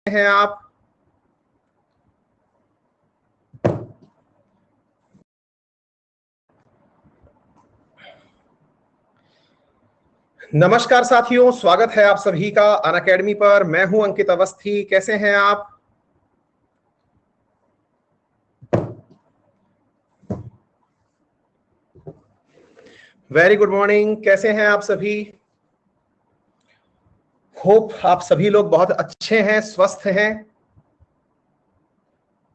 हैं आप? नमस्कार साथियों, स्वागत है आप सभी का अनअकैडमी पर। मैं हूं अंकित अवस्थी। कैसे हैं आप? Very good morning. कैसे हैं आप सभी? होप आप सभी लोग बहुत अच्छे हैं, स्वस्थ हैं,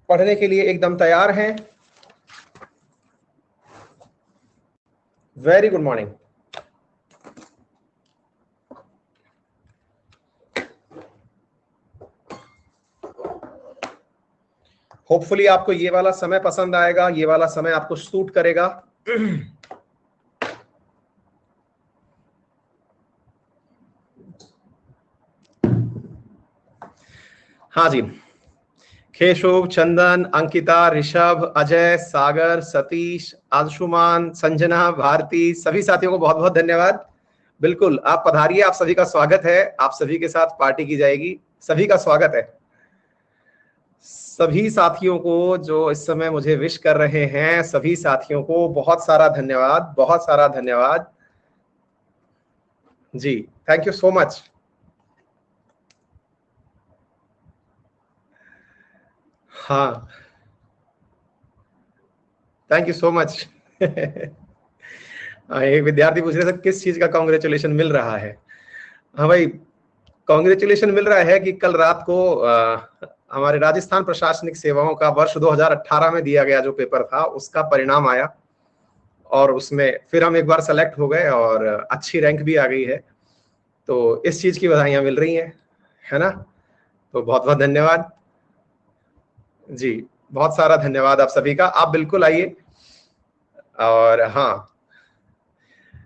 पढ़ने के लिए एकदम तैयार हैं। Very good morning. होपफुली आपको ये वाला समय पसंद आएगा, ये वाला समय आपको सूट करेगा। हाँ जी, केशव, चंदन, अंकिता, ऋषभ, अजय, सागर, सतीश, अंशुमान, संजना, भारती, सभी साथियों को बहुत बहुत धन्यवाद। बिल्कुल आप पधारिए, आप सभी का स्वागत है। आप सभी के साथ पार्टी की जाएगी। सभी का स्वागत है। सभी साथियों को जो इस समय मुझे विश कर रहे हैं, सभी साथियों को बहुत सारा धन्यवाद, बहुत सारा धन्यवाद जी। Thank you so much. हाँ, थैंक यू सो मच। एक विद्यार्थी पूछ रहे थे किस चीज का कांग्रेचुलेशन मिल रहा है। हाँ भाई, कांग्रेचुलेशन मिल रहा है कि कल रात को हमारे राजस्थान प्रशासनिक सेवाओं का वर्ष 2018 में दिया गया जो पेपर था, उसका परिणाम आया और उसमें फिर हम एक बार सेलेक्ट हो गए और अच्छी रैंक भी आ गई है। तो इस चीज की बधाइयां मिल रही हैं, है ना? तो बहुत बहुत धन्यवाद जी, बहुत सारा धन्यवाद आप सभी का। आप बिल्कुल आइए। और हाँ,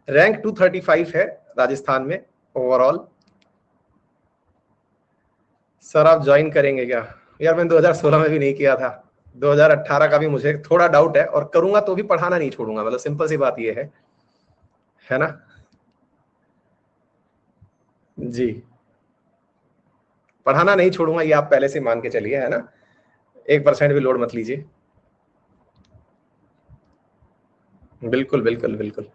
रैंक 235 है राजस्थान में ओवरऑल। सर आप ज्वाइन करेंगे क्या? यार मैंने 2016 में भी नहीं किया था, 2018 का भी मुझे थोड़ा डाउट है, और करूंगा तो भी पढ़ाना नहीं छोड़ूंगा। मतलब सिंपल सी बात ये है ना? जी, पढ़ाना नहीं छोड़ूंगा, ये आप पहले से मान के चलिए, है ना? 1% भी लोड मत लीजिए। बिल्कुल बिल्कुल बिल्कुल।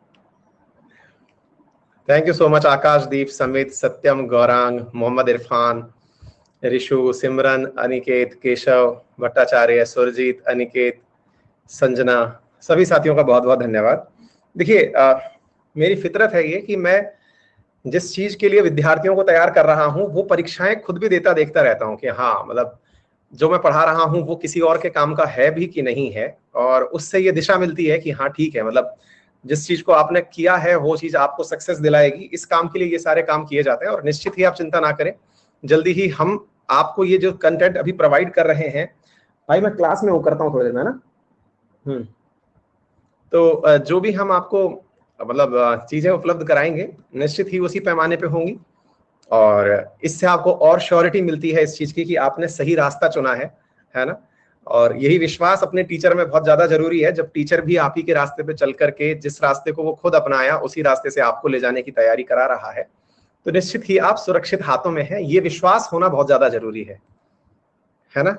थैंक यू सो मच आकाशदीप, समित, सत्यम, गौरांग, मोहम्मद इरफान, ऋषु, सिमरन, अनिकेत, केशव भट्टाचार्य, सुरजीत, अनिकेत, संजना, सभी साथियों का बहुत बहुत धन्यवाद। देखिए, मेरी फितरत है ये कि मैं जिस चीज के लिए विद्यार्थियों को तैयार कर रहा हूं वो परीक्षाएं खुद भी देता देखता रहता हूं कि हाँ, मतलब जो मैं पढ़ा रहा हूं वो किसी और के काम का है भी कि नहीं है, और उससे ये दिशा मिलती है कि हाँ ठीक है, मतलब जिस चीज को आपने किया है वो चीज आपको सक्सेस दिलाएगी। इस काम के लिए ये सारे काम किए जाते हैं, और निश्चित ही आप चिंता ना करें, जल्दी ही हम आपको ये जो कंटेंट अभी प्रोवाइड कर रहे हैं। भाई मैं क्लास में वो करता हूँ थोड़ी देर में, है ना? तो जो भी हम आपको मतलब चीजें उपलब्ध कराएंगे, निश्चित ही उसी पैमाने पे होंगी, और इससे आपको और श्योरिटी मिलती है इस चीज की कि आपने सही रास्ता चुना है ना? और यही विश्वास अपने टीचर में बहुत ज्यादा जरूरी है। जब टीचर भी आप ही के रास्ते पे चल करके जिस रास्ते को वो खुद अपनाया उसी रास्ते से आपको ले जाने की तैयारी करा रहा है, तो निश्चित ही आप सुरक्षित हाथों में हैं। ये विश्वास होना बहुत ज्यादा जरूरी है ना?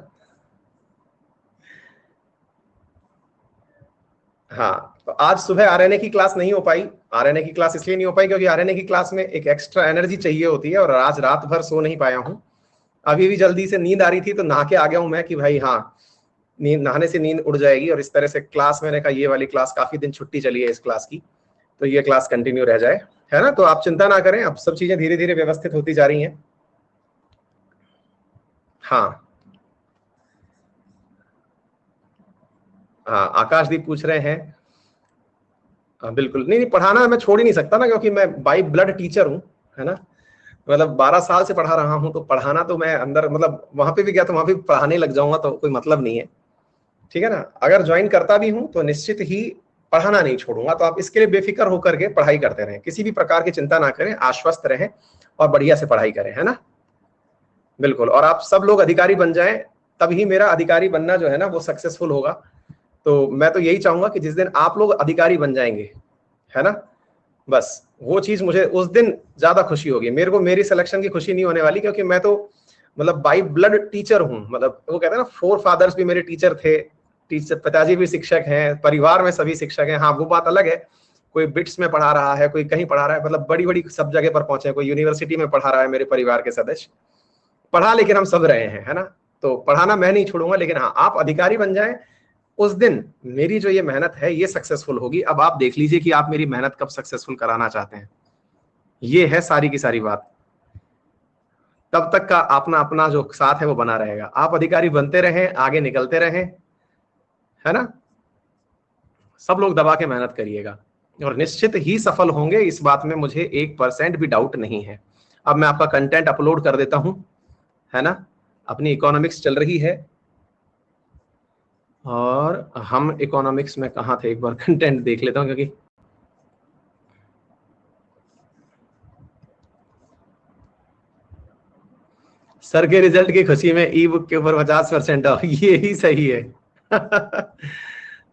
हाँ, तो आज सुबह आरएनए की क्लास नहीं हो पाई। आरएनए की क्लास इसलिए नहीं हो पाई क्योंकि आरएनए की क्लास में एक एक्स्ट्रा एनर्जी चाहिए होती है, और आज रात भर सो नहीं पाया हूँ। अभी भी जल्दी से नींद आ रही थी तो नहा के आ गया हूं मैं कि भाई हाँ, नींद, नहाने से नींद उड़ जाएगी। और इस तरह से क्लास, मैंने कहा ये वाली क्लास काफी दिन छुट्टी चली है इस क्लास की, तो ये क्लास कंटिन्यू रह जाए, है ना? तो आप चिंता ना करें, अब सब चीजें धीरे धीरे व्यवस्थित होती जा रही हैं। हाँ हाँ, आकाशदीप पूछ रहे हैं। हाँ बिल्कुल, नहीं नहीं, पढ़ाना मैं छोड़ ही नहीं सकता ना, क्योंकि मैं बाई ब्लड टीचर हूँ, है ना? मतलब 12 साल से पढ़ा रहा हूँ, तो पढ़ाना तो मैं अंदर, मतलब वहां पे भी गया तो वहां पे पढ़ाने लग जाऊंगा तो कोई मतलब नहीं है। ठीक है ना? अगर ज्वाइन करता भी हूं तो निश्चित ही पढ़ाना नहीं छोड़ूंगा। तो आप इसके लिए बेफिक्र होकर के पढ़ाई करते रहें, किसी भी प्रकार की चिंता ना करें, आश्वस्त रहें और बढ़िया से पढ़ाई करें, है ना? बिल्कुल। और आप सब लोग अधिकारी बन जाएं, तभी मेरा अधिकारी बनना जो है ना वो सक्सेसफुल होगा। तो मैं तो यही चाहूंगा कि जिस दिन आप लोग अधिकारी बन जाएंगे, है ना, बस वो चीज मुझे उस दिन ज्यादा खुशी होगी। मेरे को मेरी सिलेक्शन की खुशी नहीं होने वाली, क्योंकि मैं तो मतलब बाई ब्लड टीचर हूँ, मतलब वो कहते हैं ना फोर फादर्स भी मेरे टीचर थे, टीचर पिताजी भी शिक्षक हैं, परिवार में सभी शिक्षक हैं। हाँ वो बात अलग है, कोई बिट्स में पढ़ा रहा है, कोई कहीं पढ़ा रहा है, मतलब बड़ी बड़ी सब जगह पर पहुंचे, कोई यूनिवर्सिटी में पढ़ा रहा है मेरे परिवार के सदस्य, पढ़ा लेकिन हम सब रहे हैं, है ना। तो पढ़ाना मैं नहीं छोड़ूंगा, लेकिन हाँ आप अधिकारी बन जाएं, उस दिन मेरी जो ये मेहनत है ये सक्सेसफुल होगी। अब आप देख लीजिए कि आप मेरी मेहनत कब सक्सेसफुल कराना चाहते हैं, ये है सारी की सारी बात। तब तक का अपना अपना जो साथ है वो बना रहेगा, आप अधिकारी बनते रहें, आगे निकलते रहें, है ना। सब लोग दबा के मेहनत करिएगा और निश्चित ही सफल होंगे, इस बात में मुझे 1% भी डाउट नहीं है। अब मैं आपका कंटेंट अपलोड कर देता हूं, है ना। अपनी इकोनॉमिक्स चल रही है और हम इकोनॉमिक्स में कहां थे, एक बार कंटेंट देख लेता हूं, क्योंकि सर के रिजल्ट की खुशी में ई बुक के ऊपर 50% ऑफ, ये ही सही है।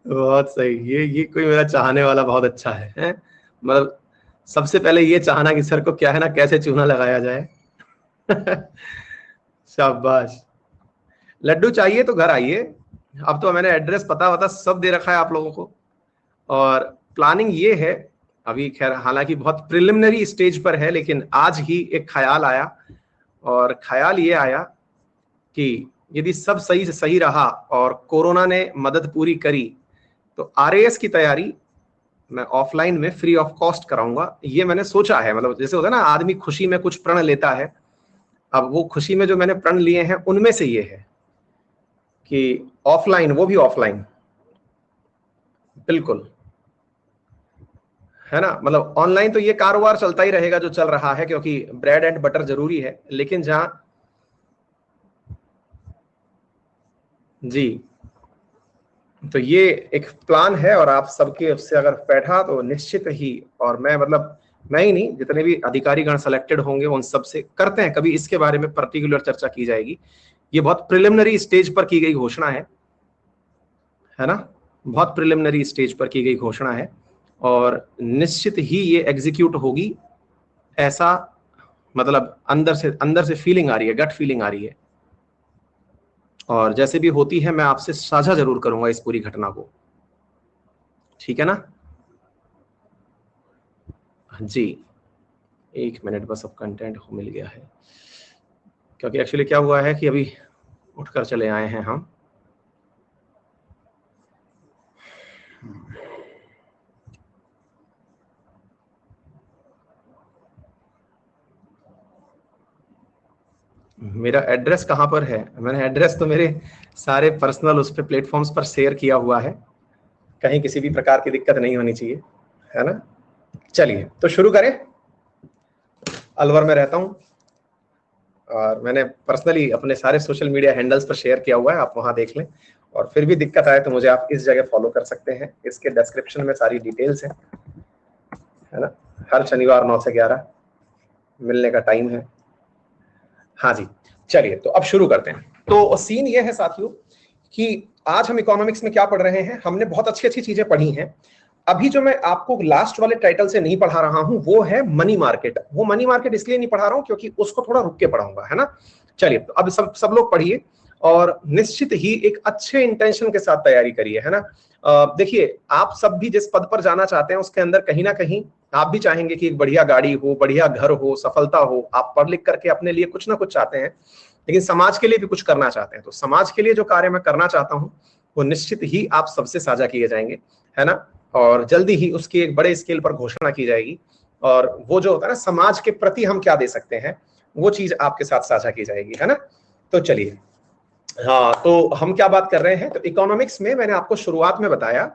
बहुत सही, ये कोई मेरा चाहने वाला बहुत अच्छा है? मतलब सबसे पहले ये चाहना कि सर को क्या है ना, कैसे चूना लगाया जाए। शाबाश। लड्डू चाहिए तो घर आइए, अब तो मैंने एड्रेस पता वता सब दे रखा है आप लोगों को। और प्लानिंग ये है, अभी खैर हालांकि बहुत प्रिलिमिनरी स्टेज पर है, लेकिन आज ही एक ख्याल आया, और ख्याल ये आया कि यदि सब सही से सही रहा और कोरोना ने मदद पूरी करी, तो आरएएस की तैयारी मैं ऑफलाइन में फ्री ऑफ कॉस्ट कराऊंगा। ये मैंने सोचा है, मतलब जैसे होता है ना आदमी खुशी में कुछ प्रण लेता है, अब वो खुशी में जो मैंने प्रण लिए हैं उनमें से ये है कि ऑफलाइन, वो भी ऑफलाइन, बिल्कुल, है ना। मतलब ऑनलाइन तो ये कारोबार चलता ही रहेगा जो चल रहा है, क्योंकि ब्रेड एंड बटर जरूरी है, लेकिन जहां जी, तो ये एक प्लान है और आप सबके उससे अगर बैठा तो निश्चित ही, और मैं मतलब मैं ही नहीं, जितने भी अधिकारीगण सेलेक्टेड होंगे उन सब से करते हैं, कभी इसके बारे में पर्टिकुलर चर्चा की जाएगी। ये बहुत प्रिलिमिनरी स्टेज पर की गई घोषणा है ना, बहुत प्रिलिमिनरी स्टेज पर की गई घोषणा है, और निश्चित ही ये एग्जीक्यूट होगी, ऐसा मतलब अंदर से फीलिंग आ रही है, गट फीलिंग आ रही है। और जैसे भी होती है मैं आपसे साझा जरूर करूंगा इस पूरी घटना को, ठीक है ना। जी, 1 मिनट बस, अब कंटेंट मिल गया है, क्योंकि एक्चुअली क्या हुआ है कि अभी उठकर चले आए हैं हम। मेरा एड्रेस कहाँ पर है, मैंने एड्रेस तो मेरे सारे पर्सनल उस पे प्लेटफॉर्म्स पर शेयर किया हुआ है, कहीं किसी भी प्रकार की दिक्कत नहीं होनी चाहिए, है ना। चलिए तो शुरू करें। अलवर में रहता हूँ और मैंने पर्सनली अपने सारे सोशल मीडिया हैंडल्स पर शेयर किया हुआ है, आप वहां देख लें, और फिर भी दिक्कत आए तो मुझे आप इस जगह फॉलो कर सकते हैं, इसके डिस्क्रिप्शन में सारी डिटेल्स है ना। हर शनिवार 9 से 11 मिलने का टाइम है। हाँ जी, चलिए तो अब शुरू करते हैं। तो सीन ये है साथियों कि आज हम इकोनॉमिक्स में क्या पढ़ रहे हैं, हमने बहुत अच्छी अच्छी चीजें पढ़ी हैं। अभी जो मैं आपको लास्ट वाले टाइटल से नहीं पढ़ा रहा हूं वो है मनी मार्केट। वो मनी मार्केट इसलिए नहीं पढ़ा रहा हूं क्योंकि उसको थोड़ा रुक के पढ़ाऊंगा, है ना। चलिए तो अब सब लोग पढ़िए और निश्चित ही एक अच्छे इंटेंशन के साथ तैयारी करिए, है ना। देखिए आप सब भी जिस पद पर जाना चाहते हैं उसके अंदर कहीं ना कहीं आप भी चाहेंगे कि एक बढ़िया गाड़ी हो, बढ़िया घर हो, सफलता हो। आप पढ़ लिख करके अपने लिए कुछ ना कुछ चाहते हैं, लेकिन समाज के लिए भी कुछ करना चाहते हैं। तो समाज के लिए जो कार्य मैं करना चाहता हूं वो निश्चित ही आप सबसे साझा किए जाएंगे, है ना। और जल्दी ही उसकी एक बड़े स्केल पर घोषणा की जाएगी, और वो जो होता है ना समाज के प्रति हम क्या दे सकते हैं वो चीज आपके साथ साझा की जाएगी, है ना। तो चलिए, हाँ तो हम क्या बात कर रहे हैं, तो इकोनॉमिक्स में मैंने आपको शुरुआत में बताया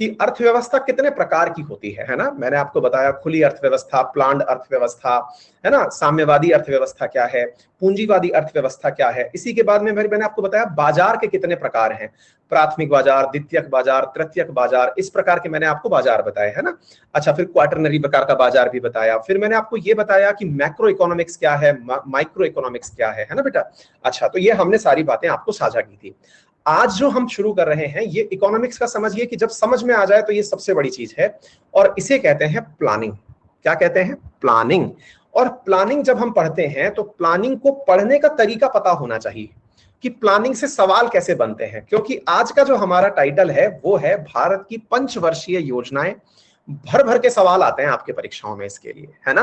कि अर्थव्यवस्था कितने प्रकार की होती है ना। मैंने आपको बताया खुली अर्थव्यवस्था, प्लान्ड अर्थव्यवस्था, है ना, साम्यवादी अर्थव्यवस्था क्या है, पूंजीवादी अर्थव्यवस्था क्या है। इसी के बाद में मैंने आपको बताया बाजार के कितने प्रकार हैं, प्राथमिक बाजार, द्वितीयक बाजार, तृतीयक बाजार, इस प्रकार के मैंने आपको बाजार बताए, है ना। अच्छा, फिर क्वार्टरनरी प्रकार का बाजार भी बताया। फिर मैंने आपको ये बताया कि मैक्रो इकोनॉमिक्स क्या है, माइक्रो इकोनॉमिक्स क्या है ना बेटा। अच्छा, तो ये हमने सारी बातें आपको साझा की थी। आज जो हम शुरू कर रहे हैं ये इकोनॉमिक्स का समझिए कि जब समझ में आ जाए तो ये सबसे बड़ी चीज है, और इसे कहते हैं प्लानिंग। क्या कहते हैं? प्लानिंग। और प्लानिंग जब हम पढ़ते हैं तो प्लानिंग को पढ़ने का तरीका पता होना चाहिए कि प्लानिंग से सवाल कैसे बनते हैं, क्योंकि आज का जो हमारा टाइटल है वो है भारत की पंचवर्षीय योजनाएं। भर भर के सवाल आते हैं आपके परीक्षाओं में इसके लिए, है ना?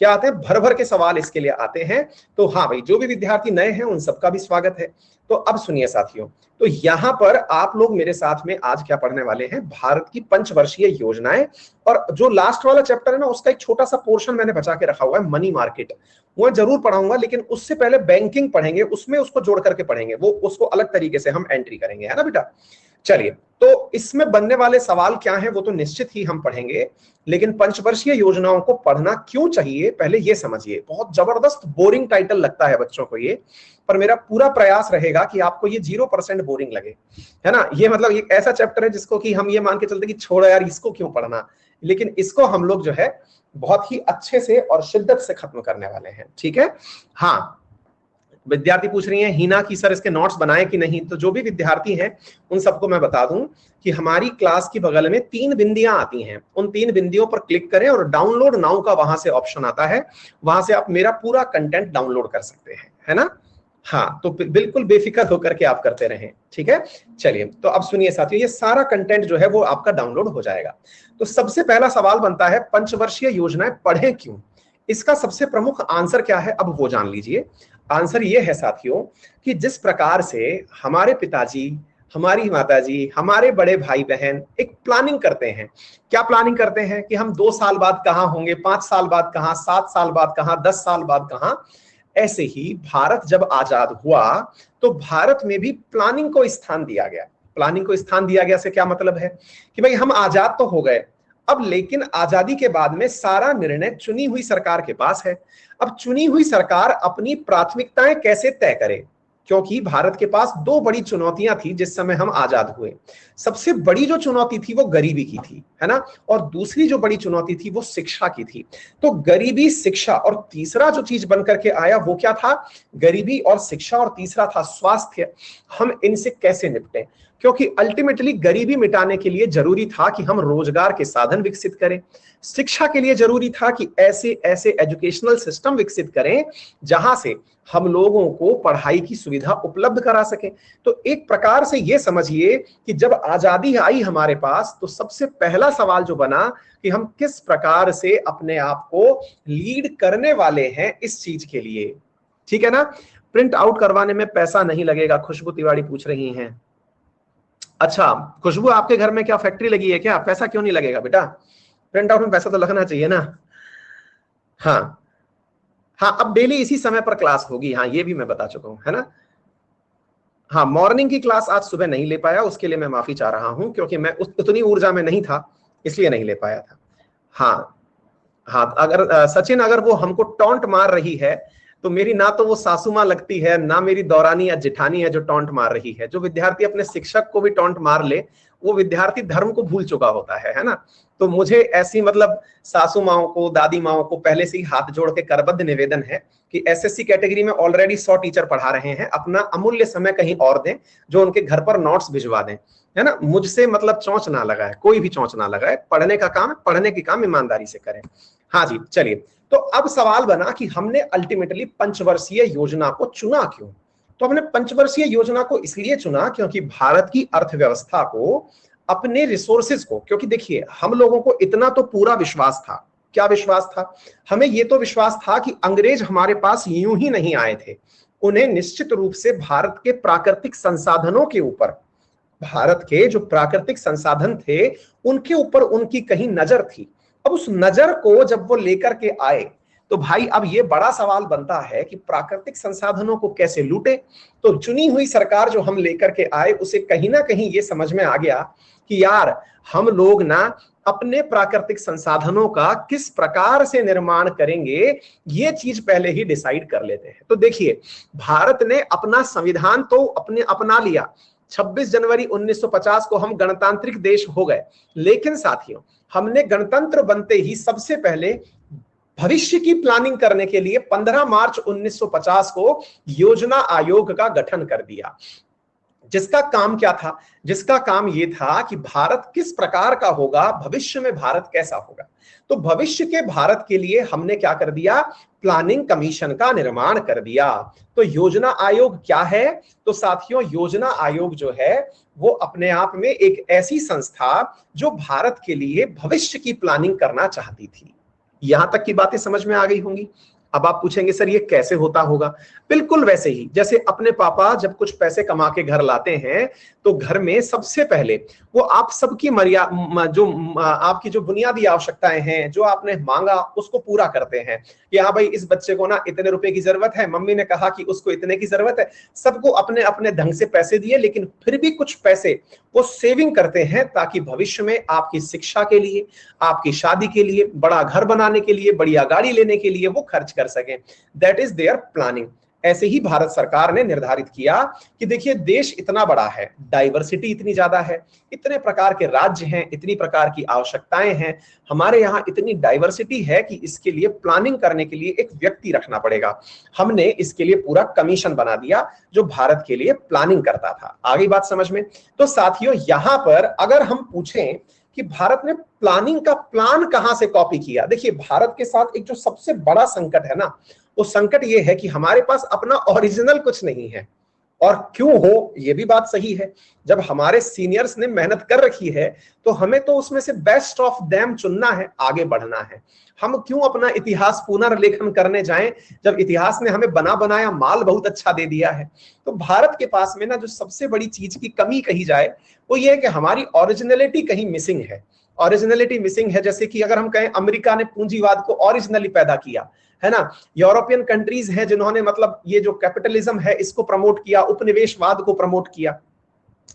क्या आते हैं? भर भर के सवाल इसके लिए आते हैं। तो हाँ भाई, जो भी विद्यार्थी नए हैं उन सबका भी स्वागत है। तो अब सुनिए साथियों, तो यहां पर आप लोग मेरे साथ में आज क्या पढ़ने वाले हैं? भारत की पंचवर्षीय योजनाएं। और जो लास्ट वाला चैप्टर है ना, उसका एक छोटा सा पोर्शन मैंने बचा के रखा हुआ है, मनी मार्केट, वो जरूर पढ़ाऊंगा, लेकिन उससे पहले बैंकिंग पढ़ेंगे, उसमें उसको जोड़ करके पढ़ेंगे, वो उसको अलग तरीके से हम एंट्री करेंगे, है ना बेटा? चलिए, तो इसमें बनने वाले सवाल क्या हैं वो तो निश्चित ही हम पढ़ेंगे, लेकिन पंचवर्षीय योजनाओं को पढ़ना क्यों चाहिए पहले ये समझिए। बहुत जबरदस्त बोरिंग टाइटल लगता है बच्चों को ये, पर मेरा पूरा प्रयास रहेगा कि आपको ये 0% बोरिंग लगे, है ना? ये मतलब एक ऐसा चैप्टर है जिसको कि हम ये मान के चलते कि छोड़ो यार इसको क्यों पढ़ना, लेकिन इसको हम लोग जो है बहुत ही अच्छे से और शिद्दत से खत्म करने वाले हैं, ठीक है? हाँ, विद्यार्थी पूछ रही हैं हिना की सर इसके नोट्स बनाए कि नहीं। तो जो भी विद्यार्थी हैं उन सबको मैं बता दूं कि हमारी क्लास की बगल में 3 बिंदियां आती हैं, उन 3 बिंदियों पर क्लिक करें और डाउनलोड नाउ का वहां से ऑप्शन आता है, वहां से आप मेरा पूरा कंटेंट डाउनलोड कर सकते हैं, है ना? हाँ, तो बिल्कुल बेफिक्र होकर के आप करते रहें, ठीक है? चलिए, तो अब सुनिए साथियों, ये सारा कंटेंट जो है वो आपका डाउनलोड हो जाएगा। तो सबसे पहला सवाल बनता है, पंचवर्षीय योजनाएं पढ़ें क्यों? इसका सबसे प्रमुख आंसर क्या है अब वो जान लीजिए। आंसर ये है साथियों कि जिस प्रकार से हमारे पिताजी, हमारी माताजी, हमारे बड़े भाई बहन एक प्लानिंग करते हैं। क्या प्लानिंग करते हैं कि हम 2 साल बाद कहां होंगे, 5 साल बाद कहां, 7 साल बाद कहां, 10 साल बाद कहां। ऐसे ही भारत जब आजाद हुआ तो भारत में भी प्लानिंग को स्थान दिया गया। प्लानिंग को स्थान दिया गया से क्या मतलब है कि भाई हम आजाद तो हो गए अब, लेकिन आजादी के बाद में सारा निर्णय चुनी हुई सरकार के पास है। अब चुनी हुई सरकार अपनी प्राथमिकताएं कैसे तय करे, क्योंकि भारत के पास 2 बड़ी चुनौतियां थी जिस समय हम आजाद हुए। सबसे बड़ी जो चुनौती थी वो गरीबी की थी, है ना? और दूसरी जो बड़ी चुनौती थी वो शिक्षा की थी। तो गरीबी, शिक्षा, और तीसरा जो चीज बनकर के आया वो क्या था? गरीबी और शिक्षा, और तीसरा था स्वास्थ्य। हम इनसे कैसे निपटें, क्योंकि अल्टीमेटली गरीबी मिटाने के लिए जरूरी था कि हम रोजगार के साधन विकसित करें। शिक्षा के लिए जरूरी था कि ऐसे ऐसे एजुकेशनल सिस्टम विकसित करें जहां से हम लोगों को पढ़ाई की सुविधा उपलब्ध करा सकें। तो एक प्रकार से ये समझिए कि जब आजादी आई हमारे पास तो सबसे पहला सवाल जो बना कि हम किस प्रकार से अपने आप को लीड करने वाले हैं इस चीज के लिए, ठीक है ना? प्रिंट आउट करवाने में पैसा नहीं लगेगा, खुशबू तिवारी पूछ रही हैं। अच्छा खुशबू, आपके घर में क्या फैक्ट्री लगी है क्या? पैसा क्यों नहीं लगेगा बेटा? प्रिंट आउट में पैसा तो लगना चाहिए ना। हाँ हाँ, अब डेली इसी समय पर क्लास होगी, हाँ ये भी मैं बता चुका हूं, है ना? हाँ, मॉर्निंग की क्लास आज सुबह नहीं ले पाया, उसके लिए मैं माफी चाह रहा हूं, क्योंकि मैं उतनी ऊर्जा में नहीं था, इसलिए नहीं ले पाया था। हाँ हाँ, अगर सचिन अगर वो हमको टॉन्ट मार रही है तो मेरी ना तो वो सासू माँ लगती है, ना मेरी दौरानी या जिठानी है जो टॉन्ट मार रही है। जो विद्यार्थी अपने शिक्षक को भी टॉन्ट मार ले वो विद्यार्थी धर्म को भूल चुका होता है ना? तो मुझे ऐसी मतलब सासू माओं को, दादी माओं को पहले से ही हाथ जोड़ के करबद्ध निवेदन है कि एसएससी कैटेगरी में ऑलरेडी 100 टीचर पढ़ा रहे हैं, अपना अमूल्य समय कहीं और दें, जो उनके घर पर नोट्स भिजवा दें, है ना? मुझसे मतलब चौंच ना लगाए, कोई भी चौंच ना लगाए। पढ़ने का काम, पढ़ने के काम ईमानदारी से करें। हाँ जी, चलिए, तो अब सवाल बना कि हमने अल्टीमेटली पंचवर्षीय योजना को चुना क्यों? तो हमने पंचवर्षीय योजना को इसलिए चुना क्योंकि भारत की अर्थव्यवस्था को, अपने रिसोर्सेज को, क्योंकि देखिए हम लोगों को इतना तो पूरा विश्वास था। क्या विश्वास था? हमें यह तो विश्वास था कि अंग्रेज हमारे पास यूं ही नहीं आए थे, उन्हें निश्चित रूप से भारत के प्राकृतिक संसाधनों के ऊपर, भारत के जो प्राकृतिक संसाधन थे उनके ऊपर उनकी कहीं नजर थी। अब उस नजर को जब वो लेकर के आए तो भाई अब ये बड़ा सवाल बनता है कि प्राकृतिक संसाधनों को कैसे लूटे। तो चुनी हुई सरकार जो हम लेकर के आए उसे कहीं ना कहीं ये समझ में आ गया कि यार हम लोग ना अपने प्राकृतिक संसाधनों का किस प्रकार से निर्माण करेंगे, ये चीज पहले ही डिसाइड कर लेते हैं। तो देखिए, भारत ने अपना संविधान तो अपने अपना लिया, 26 जनवरी 1950 को हम गणतांत्रिक देश हो गए, लेकिन साथियों हमने गणतंत्र बनते ही सबसे पहले भविष्य की प्लानिंग करने के लिए 15 मार्च 1950 को योजना आयोग का गठन कर दिया। जिसका काम क्या था? जिसका काम ये था कि भारत किस प्रकार का होगा, भविष्य में भारत कैसा होगा। तो भविष्य के भारत के लिए हमने क्या कर दिया? प्लानिंग कमीशन का निर्माण कर दिया। तो योजना आयोग क्या है? तो साथियों, योजना आयोग जो है वो अपने आप में एक ऐसी संस्था जो भारत के लिए भविष्य की प्लानिंग करना चाहती थी। यहां तक की बातें समझ में आ गई होंगी। अब आप पूछेंगे सर ये कैसे होता होगा? बिल्कुल वैसे ही जैसे अपने पापा जब कुछ पैसे कमा के घर लाते हैं तो घर में सबसे पहले वो आप सबकी आपकी जो बुनियादी आवश्यकताएं हैं, जो आपने मांगा उसको पूरा करते हैं कि हाँ भाई इस बच्चे को ना इतने रुपए की जरूरत है, मम्मी ने कहा कि उसको इतने की जरूरत है। सबको अपने अपने ढंग से पैसे दिए, लेकिन फिर भी कुछ पैसे वो सेविंग करते हैं ताकि भविष्य में आपकी शिक्षा के लिए, आपकी शादी के लिए, बड़ा घर बनाने के लिए, बढ़िया गाड़ी लेने के लिए वो खर्च कर सकें। That is their planning. ऐसे ही भारत सरकार ने निर्धारित किया कि देखिए देश इतना बड़ा है, डाइवर्सिटी इतनी ज्यादा है, इतने प्रकार के राज्य हैं, इतनी प्रकार की आवश्यकताएं हैं, हमारे यहाँ इतनी डाइवर्सिटी है कि इसके लिए प्लानिंग करने के लिए एक व्यक्ति रखना पड़ेगा। हमने इसके लिए पूरा कमीशन बना दिया जो भारत के लिए प्लानिंग करता था। आगे बात समझ में? तो साथियों यहां पर अगर हम पूछें कि भारत ने प्लानिंग का प्लान कहां से कॉपी किया, देखिए भारत के साथ एक जो सबसे बड़ा संकट है ना, वो संकट ये है कि हमारे पास अपना ओरिजिनल कुछ नहीं है। और क्यों हो, ये भी बात सही है। जब हमारे सीनियर्स ने मेहनत कर रखी है तो हमें तो उसमें से बेस्ट ऑफ देम चुनना है, आगे बढ़ना है। हम क्यों अपना इतिहास पुनर्लेखन करने जाएं जब इतिहास ने हमें बना बनाया माल बहुत अच्छा दे दिया है। तो भारत के पास में ना जो सबसे बड़ी चीज की कमी कही जाए वो ये है कि हमारी ओरिजिनलिटी कहीं मिसिंग है। ओरिजिनलिटी मिसिंग है, जैसे कि अगर हम कहें अमेरिका ने पूंजीवाद को ओरिजिनली पैदा किया है ना, यूरोपियन कंट्रीज हैं जिन्होंने मतलब ये जो कैपिटलिज्म है इसको प्रमोट किया, उपनिवेशवाद को प्रमोट किया,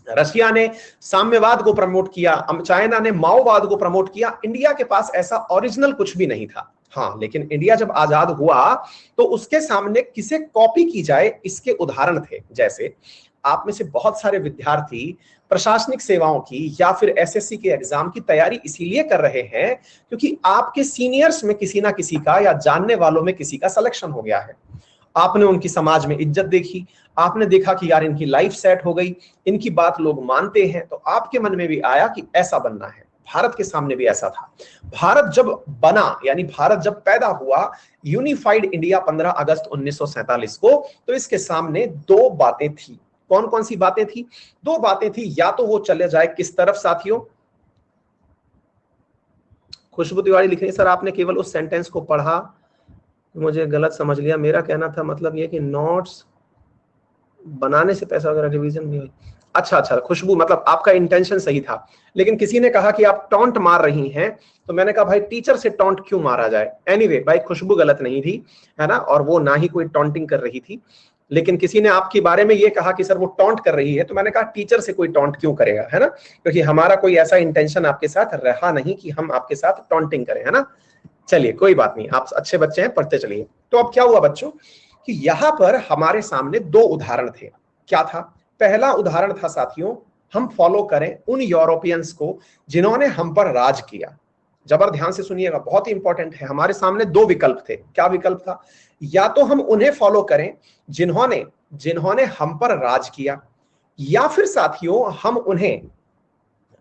रशिया ने साम्यवाद को प्रमोट किया, चाइना ने माओवाद को प्रमोट किया। इंडिया के पास ऐसा ओरिजिनल कुछ भी नहीं था। हाँ, लेकिन इंडिया जब आजाद हुआ तो उसके सामने किसे कॉपी की जाए इसके उदाहरण थे। जैसे आप में से बहुत सारे विद्यार्थी प्रशासनिक सेवाओं की या फिर एसएससी के एग्जाम की तैयारी इसीलिए कर रहे हैं क्योंकि आपके सीनियर्स में किसी ना किसी का या जानने वालों में किसी का सिलेक्शन हो गया है। आपने उनकी समाज में इज्जत देखी, आपने देखा कि यार इनकी लाइफ सेट हो गई, इनकी बात लोग मानते हैं, तो आपके मन में भी आया कि ऐसा बनना है। भारत के सामने भी ऐसा था। भारत जब बना यानी भारत जब पैदा हुआ, यूनिफाइड इंडिया 15 अगस्त 1947 को, तो इसके सामने दो बातें थी। कौन कौन सी बातें थी? दो बातें थी। या तो वो चले जाए किस तरफ साथियों? खुशबू तिवारी लिख रही है सर आपने केवल उस सेंटेंस को पढ़ा, मुझे गलत समझ लिया। मेरा कहना था मतलब ये कि नोट्स बनाने से पैसा वगैरह रिवीजन भी हुई। अच्छा खुशबू, मतलब आपका इंटेंशन सही था, लेकिन किसी ने कहा कि आप टॉन्ट मार रही हैं, तो मैंने कहा भाई टीचर से टॉन्ट क्यों मारा जाए। एनीवे भाई खुशबू गलत नहीं थी, है ना, और वो ना ही कोई टॉन्टिंग कर रही थी। लेकिन किसी ने आपके बारे में ये कहा कि सर वो टॉन्ट कर रही है, तो मैंने कहा टीचर से कोई टॉन्ट क्यों करेगा, है ना, क्योंकि हमारा कोई ऐसा इंटेंशन आपके साथ रहा नहीं कि हम आपके साथ टॉन्टिंग करें, है ना। चलिए कोई बात नहीं, आप अच्छे बच्चे हैं, पढ़ते चलिए। तो अब क्या हुआ बच्चों कि यहां पर हमारे सामने दो उदाहरण थे। क्या था? पहला उदाहरण था साथियों, हम फॉलो करें उन यूरोपियंस को जिन्होंने हम पर राज किया। जबर ध्यान से सुनिएगा, बहुत ही इंपॉर्टेंट है। हमारे सामने दो विकल्प थे। क्या विकल्प था? या तो हम उन्हें फॉलो करें जिन्होंने हम पर राज किया, या फिर साथियों हम उन्हें,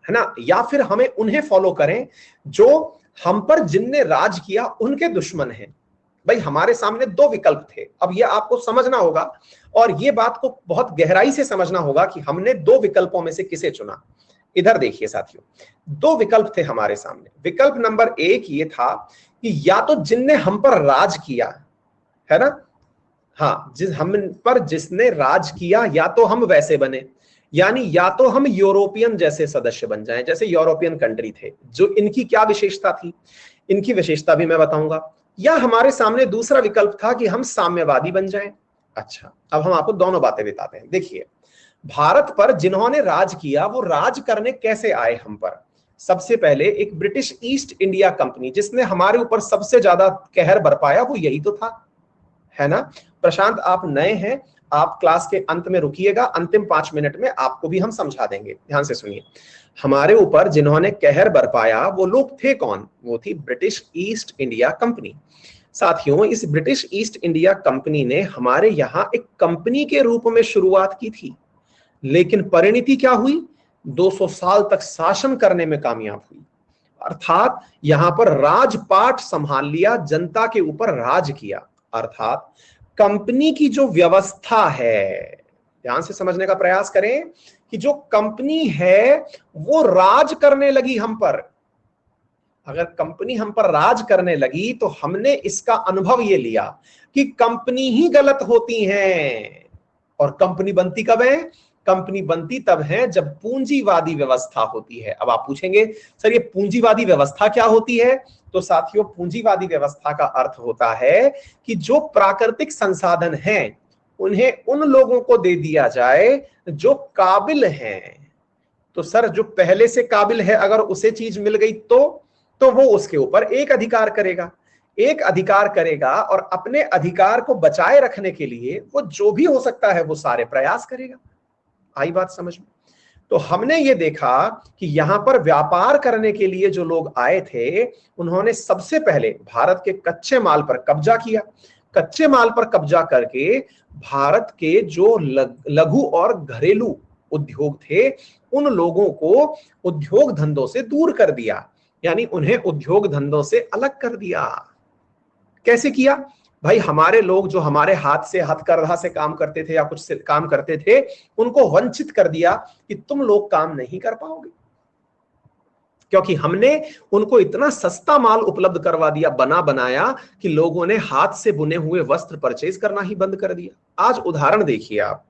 है ना, या फिर हमें उन्हें फॉलो करें जो हम पर जिनने राज किया उनके दुश्मन हैं। भाई हमारे सामने दो विकल्प थे। अब ये आपको समझना होगा और ये बात को बहुत गहराई से समझना होगा कि हमने दो विकल्पों में से किसे चुना। इधर देखिए साथियों, दो विकल्प थे हमारे सामने। विकल्प नंबर एक ये था कि या तो जिनने हम पर राज किया, है ना, हाँ, हम पर जिसने राज किया, या तो हम वैसे बने, यानी या तो हम यूरोपियन जैसे सदस्य बन जाएं, जैसे यूरोपियन कंट्री थे। जो इनकी क्या विशेषता थी, इनकी विशेषता भी मैं बताऊंगा। या हमारे सामने दूसरा विकल्प था कि हम साम्यवादी बन जाएं। अच्छा, अब हम आपको दोनों बातें बताते हैं। देखिए, भारत पर जिन्होंने राज किया वो राज करने कैसे आए हम पर? सबसे पहले एक ब्रिटिश ईस्ट इंडिया कंपनी, जिसने हमारे ऊपर सबसे ज्यादा कहर बरपाया, वो यही तो था, है ना। प्रशांत आप नए हैं, आप क्लास के अंत में रुकिएगा, अंतिम 5 मिनट में आपको भी हम समझा देंगे। ध्यान से सुनिए, हमारे ऊपर जिन्होंने कहर बरपाया वो लोग थे कौन? वो थी ब्रिटिश ईस्ट इंडिया कंपनी। साथियों, इस ब्रिटिश ईस्ट इंडिया कंपनी ने हमारे यहाँ एक कंपनी के रूप में शुरुआत की थी। लेकिन परिणति क्या हुई? 200 साल तक शासन करने में कामयाब हुई। अर्थात यहां पर राजपाट संभाल लिया, जनता के ऊपर राज किया। अर्थात कंपनी की जो व्यवस्था है, ध्यान से समझने का प्रयास करें कि जो कंपनी है वो राज करने लगी हम पर। अगर कंपनी हम पर राज करने लगी तो हमने इसका अनुभव ये लिया कि कंपनी ही गलत होती हैं। और कंपनी बनती कब है? कंपनी बनती तब है जब पूंजीवादी व्यवस्था होती है। अब आप पूछेंगे सर ये पूंजीवादी व्यवस्था क्या होती है? तो साथियों, पूंजीवादी व्यवस्था का अर्थ होता है कि जो प्राकृतिक संसाधन हैं उन्हें उन लोगों को दे दिया जाए जो काबिल हैं। तो सर जो पहले से काबिल है अगर उसे चीज मिल गई तो वो उसके ऊपर एक अधिकार करेगा और अपने अधिकार को बचाए रखने के लिए वो जो भी हो सकता है वो सारे प्रयास करेगा। आई बात समझ में? तो हमने ये देखा कि यहां पर व्यापार करने के लिए जो लोग आए थे उन्होंने सबसे पहले भारत के कच्चे माल पर कब्जा किया। कच्चे माल पर कब्जा करके भारत के जो लघु और घरेलू उद्योग थे उन लोगों को उद्योग धंधों से दूर कर दिया, यानी उन्हें उद्योग धंधों से अलग कर दिया। कैसे किया भाई? हमारे लोग जो हमारे हाथ से हथकरघा से काम करते थे या कुछ से काम करते थे उनको वंचित कर दिया कि तुम लोग काम नहीं कर पाओगे, क्योंकि हमने उनको इतना सस्ता माल उपलब्ध करवा दिया, बना बनाया कि लोगों ने हाथ से बुने हुए वस्त्र परचेज करना ही बंद कर दिया। आज उदाहरण देखिए आप,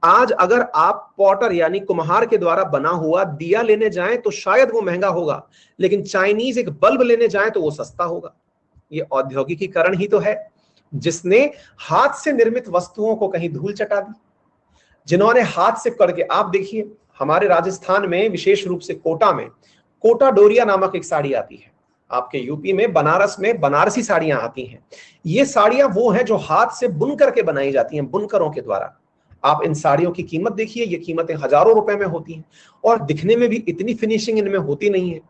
आज अगर आप पॉटर यानी कुम्हार के द्वारा बना हुआ दिया लेने जाएं तो शायद वो महंगा होगा, लेकिन चाइनीज एक बल्ब लेने जाएं तो वो सस्ता होगा। ये औद्योगिकीकरण ही तो है जिसने हाथ से निर्मित वस्तुओं को कहीं धूल चटा दी। जिन्होंने हाथ से करके, आप देखिए हमारे राजस्थान में विशेष रूप से कोटा में कोटा डोरिया नामक एक साड़ी आती है, आपके यूपी में बनारस में बनारसी साड़ियां आती हैं। ये साड़ियां वो हैं जो हाथ से बुन करके बनाई जाती हैं, बुनकरों के द्वारा। आप इन साड़ियों की कीमत देखिए, ये कीमतें हजारों रुपए में होती हैं और दिखने में भी इतनी फिनिशिंग इनमें होती नहीं है।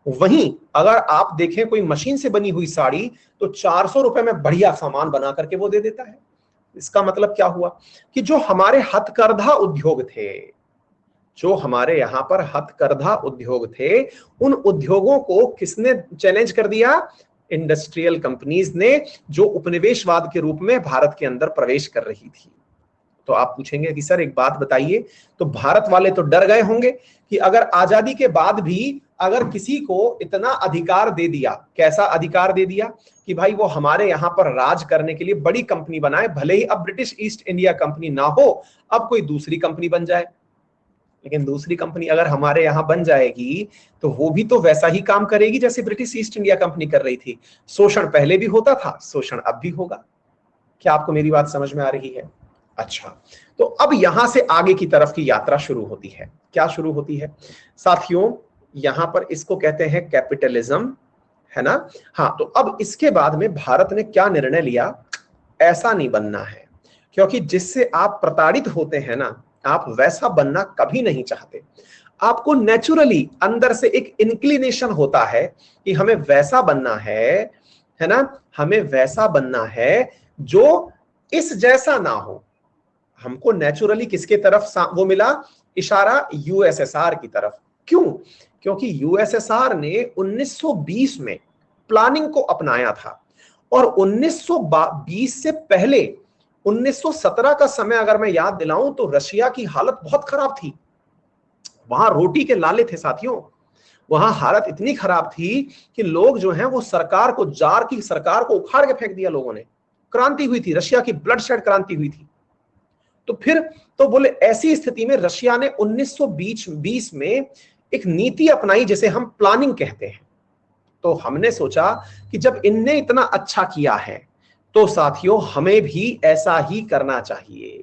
वहीं अगर आप देखें कोई मशीन से बनी हुई साड़ी तो 400 रुपए में बढ़िया सामान बना करके वो दे देता है। इसका मतलब क्या हुआ कि जो हमारे हथकरघा उद्योग थे, जो हमारे यहां पर हथकरघा उद्योग थे, उन उद्योगों को किसने चैलेंज कर दिया? इंडस्ट्रियल कंपनीज ने, जो उपनिवेशवाद के रूप में भारत के अंदर प्रवेश कर रही थी। तो आप पूछेंगे कि सर एक बात बताइए, तो भारत वाले तो डर गए होंगे कि अगर आजादी के बाद भी अगर किसी को इतना अधिकार दे दिया, कैसा अधिकार दे दिया कि भाई वो हमारे यहां पर राज करने के लिए बड़ी कंपनी बनाए, भले ही अब ब्रिटिश ईस्ट इंडिया कंपनी ना हो, अब कोई दूसरी कंपनी बन जाए। लेकिन दूसरी कंपनी अगर हमारे यहां बन जाएगी तो वो भी तो वैसा ही काम करेगी जैसे ब्रिटिश ईस्ट इंडिया कंपनी कर रही थी। शोषण पहले भी होता था, शोषण अब भी होगा। क्या आपको मेरी बात समझ में आ रही है? अच्छा, तो अब यहां से आगे की तरफ की यात्रा शुरू होती है। क्या शुरू होती है साथियों? यहां पर इसको कहते हैं कैपिटलिज्म, है ना? हाँ, तो अब इसके बाद में भारत ने क्या निर्णय लिया? ऐसा नहीं बनना है, क्योंकि जिससे आप प्रताड़ित होते हैं ना, आप वैसा बनना कभी नहीं चाहते। आपको नेचुरली अंदर से एक इंक्लिनेशन होता है कि हमें वैसा बनना है ना? हमें वैसा बनना है जो इस जैसा ना हो। हमको नेचुरली किसके तरफ वो मिला? इशारा यूएसएसआर की तरफ। क्यों? क्योंकि यूएसएसआर ने 1920 में प्लानिंग को अपनाया था और 1920 से पहले 1917 का समय अगर मैं याद दिलाऊं तो रशिया की हालत बहुत खराब थी। वहां रोटी के लाले थे साथियों। वहां हालत इतनी खराब थी कि लोग जो हैं वो सरकार को, जार की सरकार को उखाड़ के फेंक दिया लोगों ने। क्रांति हुई थी, रशिया की ब्लडशेड क्रांति हुई थी। तो फिर तो बोले ऐसी स्थिति में रशिया ने 1920 में एक नीति अपनाई जिसे हम प्लानिंग कहते हैं। तो हमने सोचा कि जब इनने इतना अच्छा किया है तो साथियों हमें भी ऐसा ही करना चाहिए।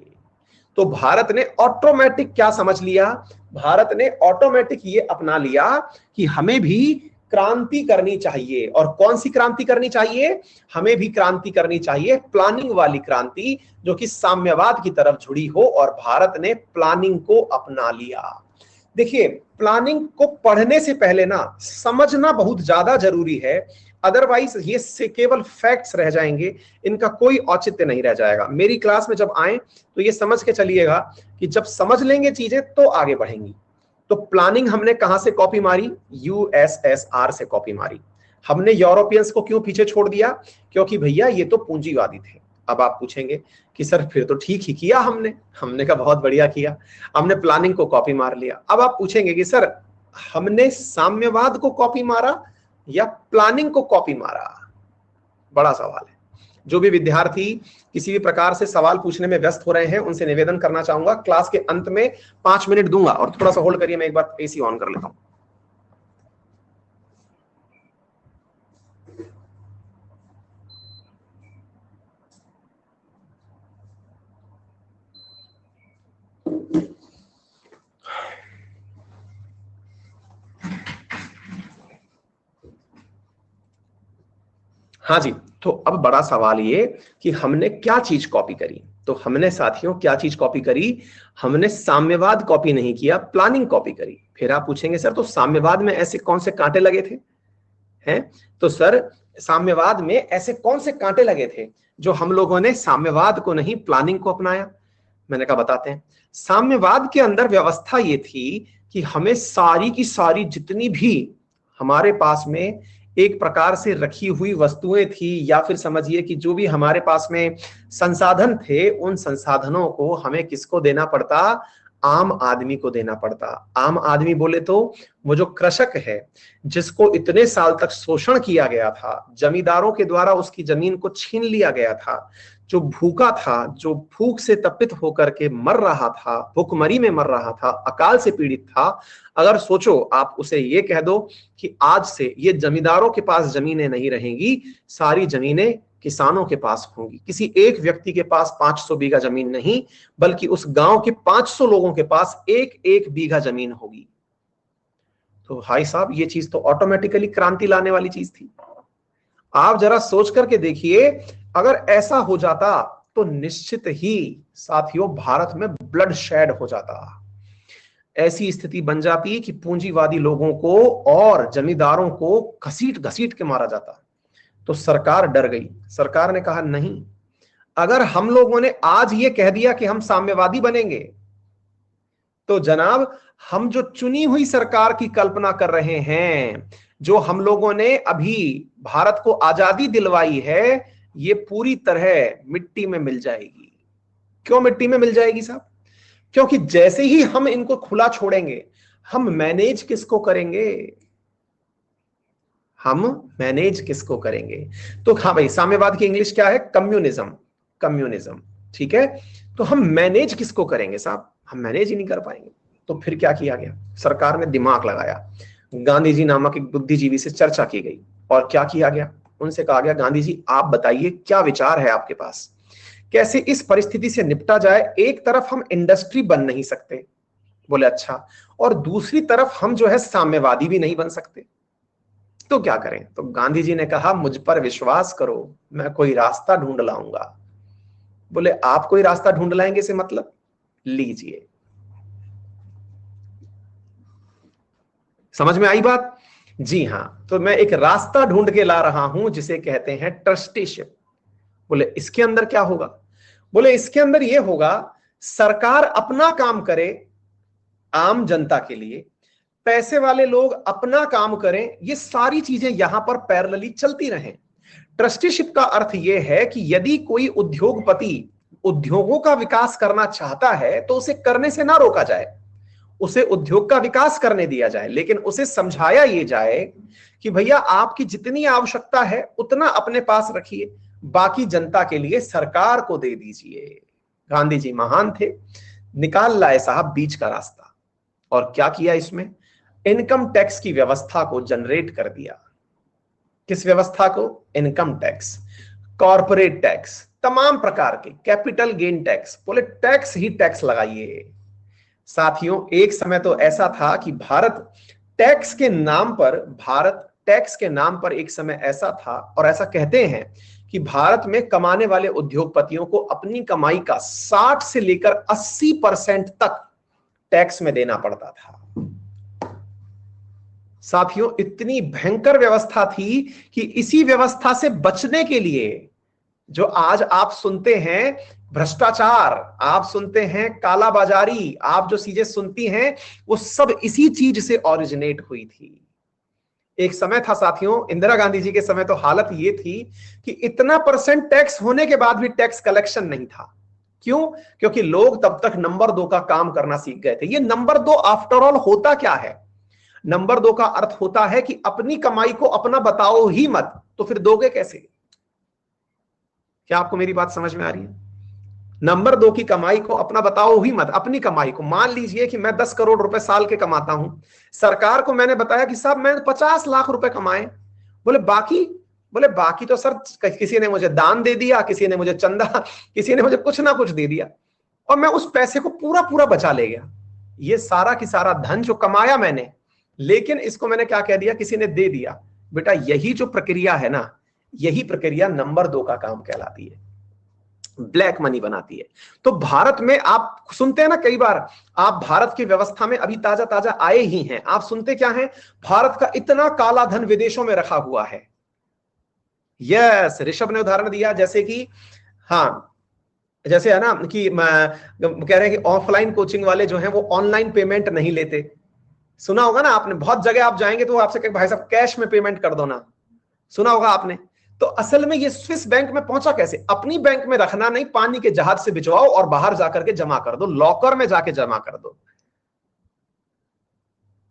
तो भारत ने ऑटोमेटिक क्या समझ लिया? भारत ने ऑटोमेटिक ये अपना लिया कि हमें भी क्रांति करनी चाहिए। और कौन सी क्रांति करनी चाहिए? हमें भी क्रांति करनी चाहिए, प्लानिंग वाली क्रांति, जो कि साम्यवाद की तरफ जुड़ी हो। और भारत ने प्लानिंग को अपना लिया। देखिए, प्लानिंग को पढ़ने से पहले ना समझना बहुत ज्यादा जरूरी है। अदरवाइज ये से केवल फैक्ट्स रह जाएंगे, इनका कोई औचित्य नहीं रह जाएगा। मेरी क्लास में जब आए तो ये समझ के चलिएगा कि जब समझ लेंगे चीजें तो आगे बढ़ेंगी। तो प्लानिंग हमने कहां से कॉपी मारी? यूएसएसआर से कॉपी मारी। हमने यूरोपियंस को क्यों पीछे छोड़ दिया? क्योंकि भैया ये तो पूंजीवादी थे। अब आप पूछेंगे कि सर फिर तो ठीक ही किया हमने कहा बहुत बढ़िया किया, हमने प्लानिंग को कॉपी मार लिया। अब आप पूछेंगे कि सर हमने साम्यवाद को कॉपी मारा या प्लानिंग को कॉपी मारा? बड़ा सवाल है। जो भी विद्यार्थी किसी भी प्रकार से सवाल पूछने में व्यस्त हो रहे हैं, उनसे निवेदन करना चाहूंगा, क्लास के अंत में 5 मिनट दूंगा, और थोड़ा सा होल्ड करिए, मैं एक बार एसी ऑन कर लेता हूं। हाँ जी, तो अब बड़ा सवाल ये कि हमने क्या चीज कॉपी करी। तो हमने साथियों क्या चीज कॉपी करी? हमने साम्यवाद कॉपी नहीं किया, प्लानिंग कॉपी करी। फिर आप पूछेंगे सर तो साम्यवाद में ऐसे कौन से कांटे लगे थे? हैं? तो सर साम्यवाद में ऐसे कौन से कांटे लगे थे जो हम लोगों ने साम्यवाद को नहीं प्लानिंग को अपनाया? मैंने कहा बताते हैं। साम्यवाद के अंदर व्यवस्था ये थी कि हमें सारी की सारी जितनी भी हमारे पास में एक प्रकार से रखी हुई वस्तुएं थी, या फिर समझिए कि जो भी हमारे पास में संसाधन थे, उन संसाधनों को हमें किसको देना पड़ता? आम आदमी को देना पड़ता। आम आदमी बोले तो वो जो कृषक है, जिसको इतने साल तक शोषण किया गया था, जमींदारों के द्वारा उसकी जमीन को छीन लिया गया था, जो भूखा था, जो भूख से तपित होकर के मर रहा था, भूखमरी में मर रहा था, अकाल से पीड़ित था। अगर सोचो आप उसे ये कह दो कि आज से ये जमींदारों के पास जमीनें नहीं रहेंगी, सारी जमीनें किसानों के पास होंगी। किसी एक व्यक्ति के पास 500 बीघा जमीन नहीं, बल्कि उस गांव के 500 लोगों के पास एक एक बीघा जमीन होगी। तो भाई साहब ये चीज तो ऑटोमेटिकली क्रांति लाने वाली चीज थी। आप जरा सोच करके देखिए, अगर ऐसा हो जाता तो निश्चित ही साथियों भारत में ब्लड शेड हो जाता। ऐसी स्थिति बन जाती कि पूंजीवादी लोगों को और जमींदारों को घसीट घसीट के मारा जाता। तो सरकार डर गई। सरकार ने कहा नहीं, अगर हम लोगों ने आज ये कह दिया कि हम साम्यवादी बनेंगे, तो जनाब हम जो चुनी हुई सरकार की कल्पना कर रहे हैं, जो हम लोगों ने अभी भारत को आजादी दिलवाई है, ये पूरी तरह मिट्टी में मिल जाएगी। क्यों मिट्टी में मिल जाएगी साहब? क्योंकि जैसे ही हम इनको खुला छोड़ेंगे, हम मैनेज किसको करेंगे? हम मैनेज किसको करेंगे? तो हाँ भाई, साम्यवाद की इंग्लिश क्या है? कम्युनिज्म। कम्युनिज्म, ठीक है। तो हम मैनेज किसको करेंगे साहब? हम मैनेज ही नहीं कर पाएंगे। तो फिर क्या किया गया? सरकार ने दिमाग लगाया। गांधी जी नामक एक बुद्धिजीवी से चर्चा की गई, और क्या किया गया? उनसे कहा गया गांधी जी आप बताइए क्या विचार है आपके पास, कैसे इस परिस्थिति से निपटा जाए। एक तरफ हम इंडस्ट्री बन नहीं सकते, बोले अच्छा, और दूसरी तरफ हम जो है साम्यवादी भी नहीं बन सकते, तो क्या करें? तो गांधी जी ने कहा मुझ पर विश्वास करो, मैं कोई रास्ता ढूंढ लाऊंगा। बोले आप कोई रास्ता ढूंढ लाएंगे से मतलब? लीजिए, समझ में आई बात? जी हां, तो मैं एक रास्ता ढूंढ के ला रहा हूं जिसे कहते हैं ट्रस्टीशिप। बोले इसके अंदर क्या होगा? बोले इसके अंदर यह होगा, सरकार अपना काम करे आम जनता के लिए, पैसे वाले लोग अपना काम करें, ये सारी चीजें यहां पर पैरेलली चलती रहें। ट्रस्टीशिप का अर्थ यह है कि यदि कोई उद्योगपति उद्योगों का विकास करना चाहता है तो उसे करने से ना रोका जाए, उसे उद्योग का विकास करने दिया जाए, लेकिन उसे समझाया ये जाए कि भैया आपकी जितनी आवश्यकता है उतना अपने पास रखिए, बाकी जनता के लिए सरकार को दे दीजिए। गांधी जी महान थे, निकाल लाए साहब बीच का रास्ता। और क्या किया इसमें? इनकम टैक्स की व्यवस्था को जनरेट कर दिया। किस व्यवस्था को? इनकम टैक्स, कॉर्पोरेट टैक्स, तमाम प्रकार के, कैपिटल गेन टैक्स। बोले टैक्स ही टैक्स लगाइए। साथियों एक समय तो ऐसा था कि भारत टैक्स के नाम पर एक समय ऐसा था, और ऐसा कहते हैं कि भारत में कमाने वाले उद्योगपतियों को अपनी कमाई का 60 से लेकर 80% तक टैक्स में देना पड़ता था। साथियों इतनी भयंकर व्यवस्था थी कि इसी व्यवस्था से बचने के लिए जो आज आप सुनते हैं भ्रष्टाचार, आप सुनते हैं कालाबाजारी, आप जो चीजें सुनती हैं वो सब इसी चीज से ओरिजिनेट हुई थी। एक समय था साथियों, इंदिरा गांधी जी के समय तो हालत ये थी कि इतना % टैक्स होने के बाद भी टैक्स कलेक्शन नहीं था। क्यों? क्योंकि लोग तब तक नंबर 2 का काम करना सीख गए थे। ये नंबर 2 आफ्टर ऑल होता क्या है? नंबर 2 का अर्थ होता है कि अपनी कमाई को अपना बताओ ही मत, तो फिर दोगे कैसे? क्या आपको मेरी बात समझ में आ रही है? नंबर 2 की कमाई को अपना बताओ ही मत, अपनी कमाई को। मान लीजिए कि मैं 10 करोड़ रुपए साल के कमाता हूं, सरकार को मैंने बताया कि साहब मैं 50 लाख रुपए कमाए। बोले बाकी तो सर किसी ने मुझे दान दे दिया, किसी ने मुझे चंदा, किसी ने मुझे कुछ ना कुछ दे दिया और मैं उस पैसे को पूरा पूरा बचा ले गया। ये सारा की सारा धन जो कमाया मैंने, लेकिन इसको मैंने क्या कह दिया, किसी ने दे दिया। बेटा यही जो प्रक्रिया है ना, यही प्रक्रिया नंबर 2 का काम कहलाती है, ब्लैक मनी बनाती है। तो भारत में आप सुनते हैं ना, कई बार आप भारत की व्यवस्था में अभी ताजा ताजा आए ही हैं, आप सुनते क्या है, भारत का इतना काला धन विदेशों में रखा हुआ है। यस, ऋषभ ने उदाहरण दिया, जैसे कि हाँ, जैसे है ना कि कह रहे हैं कि ऑफलाइन कोचिंग वाले जो हैं वो ऑनलाइन पेमेंट नहीं लेते। सुना होगा ना आपने, बहुत जगह आप जाएंगे तो वो आपसे कहेंगे भाई साहब कैश में पेमेंट कर दो ना, सुना होगा आपने। तो असल में ये स्विस बैंक में पहुंचा कैसे? अपनी बैंक में रखना नहीं, पानी के जहाज से भिजवाओ और बाहर जाकर के जमा कर दो, लॉकर में जाके जमा कर दो।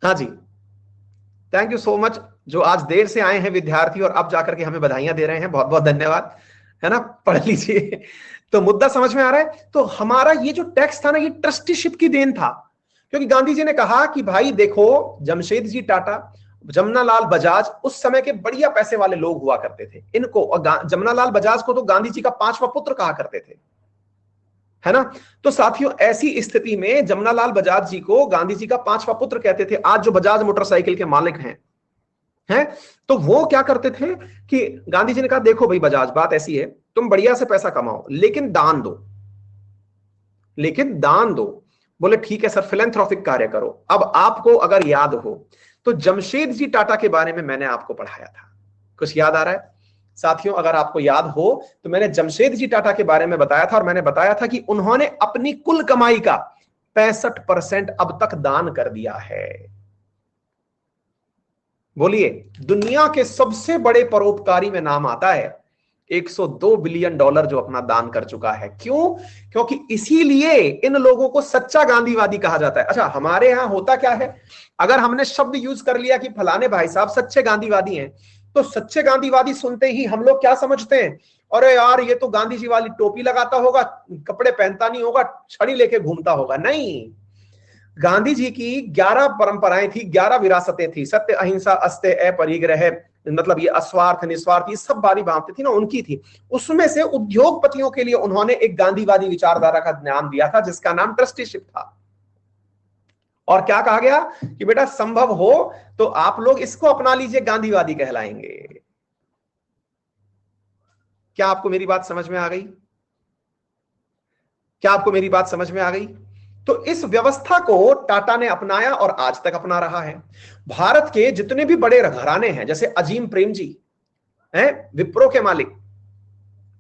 हाँ जी, थैंक यू सो मच। जो आज देर से आए हैं विद्यार्थी और अब जाकर के हमें बधाइयां दे रहे हैं, बहुत बहुत धन्यवाद, है ना, पढ़ लीजिए। तो मुद्दा समझ में आ रहा है। तो हमारा ये जो टैक्स था ना, ये ट्रस्टीशिप की देन था, क्योंकि गांधी जी ने कहा कि भाई देखो, जमशेद जी टाटा, जमनालाल बजाज उस समय के बढ़िया पैसे वाले लोग हुआ करते थे। इनको और जमनालाल बजाज को तो गांधी जी का 5वां पुत्र कहा करते थे, है ना। तो साथियों ऐसी स्थिति में जमनालाल बजाज जी को गांधी जी का 5वां पुत्र कहते थे। आज जो बजाज मोटरसाइकिल के मालिक हैं, तो वो क्या करते थे कि गांधी जी ने कहा देखो भाई बजाज, बात ऐसी है, तुम बढ़िया से पैसा कमाओ लेकिन दान दो, लेकिन दान दो। बोले ठीक है सर, फिलेंथ्रोपिक कार्य करो। अब आपको अगर याद हो तो जमशेद जी टाटा के बारे में मैंने आपको पढ़ाया था, कुछ याद आ रहा है साथियों? अगर आपको याद हो तो मैंने जमशेद जी टाटा के बारे में बताया था, और मैंने बताया था कि उन्होंने अपनी कुल कमाई का 65% अब तक दान कर दिया है। बोलिए, दुनिया के सबसे बड़े परोपकारी में नाम आता है, $102 बिलियन जो अपना दान कर चुका है। क्यों? क्योंकि इसीलिए इन लोगों को सच्चा गांधीवादी कहा जाता है। अच्छा, हमारे यहां होता क्या है, अगर हमने शब्द यूज कर लिया कि फलाने भाई साहब सच्चे गांधीवादी हैं, तो सच्चे गांधीवादी सुनते ही हम लोग क्या समझते हैं, अरे यार ये तो गांधी जी वाली टोपी लगाता होगा, कपड़े पहनता नहीं होगा, छड़ी लेके घूमता होगा। नहीं, गांधी जी की 11 परंपराएं थी, 11 विरासतें थी। सत्य, अहिंसा, अस्तेय, अपरिग्रह, मतलब ये अस्वार्थ निस्वार्थ, ये सब बारी बातें थी ना, उनकी थी। उसमें से उद्योगपतियों के लिए उन्होंने एक गांधीवादी विचारधारा का नाम दिया था, जिसका नाम ट्रस्टीशिप था। और क्या कहा गया कि बेटा संभव हो तो आप लोग इसको अपना लीजिए, गांधीवादी कहलाएंगे। क्या आपको मेरी बात समझ में आ गई? क्या आपको मेरी बात समझ में आ गई? तो इस व्यवस्था को टाटा ने अपनाया और आज तक अपना रहा है। भारत के जितने भी बड़े घराने हैं, जैसे अजीम प्रेम जी हैं, विप्रो के मालिक,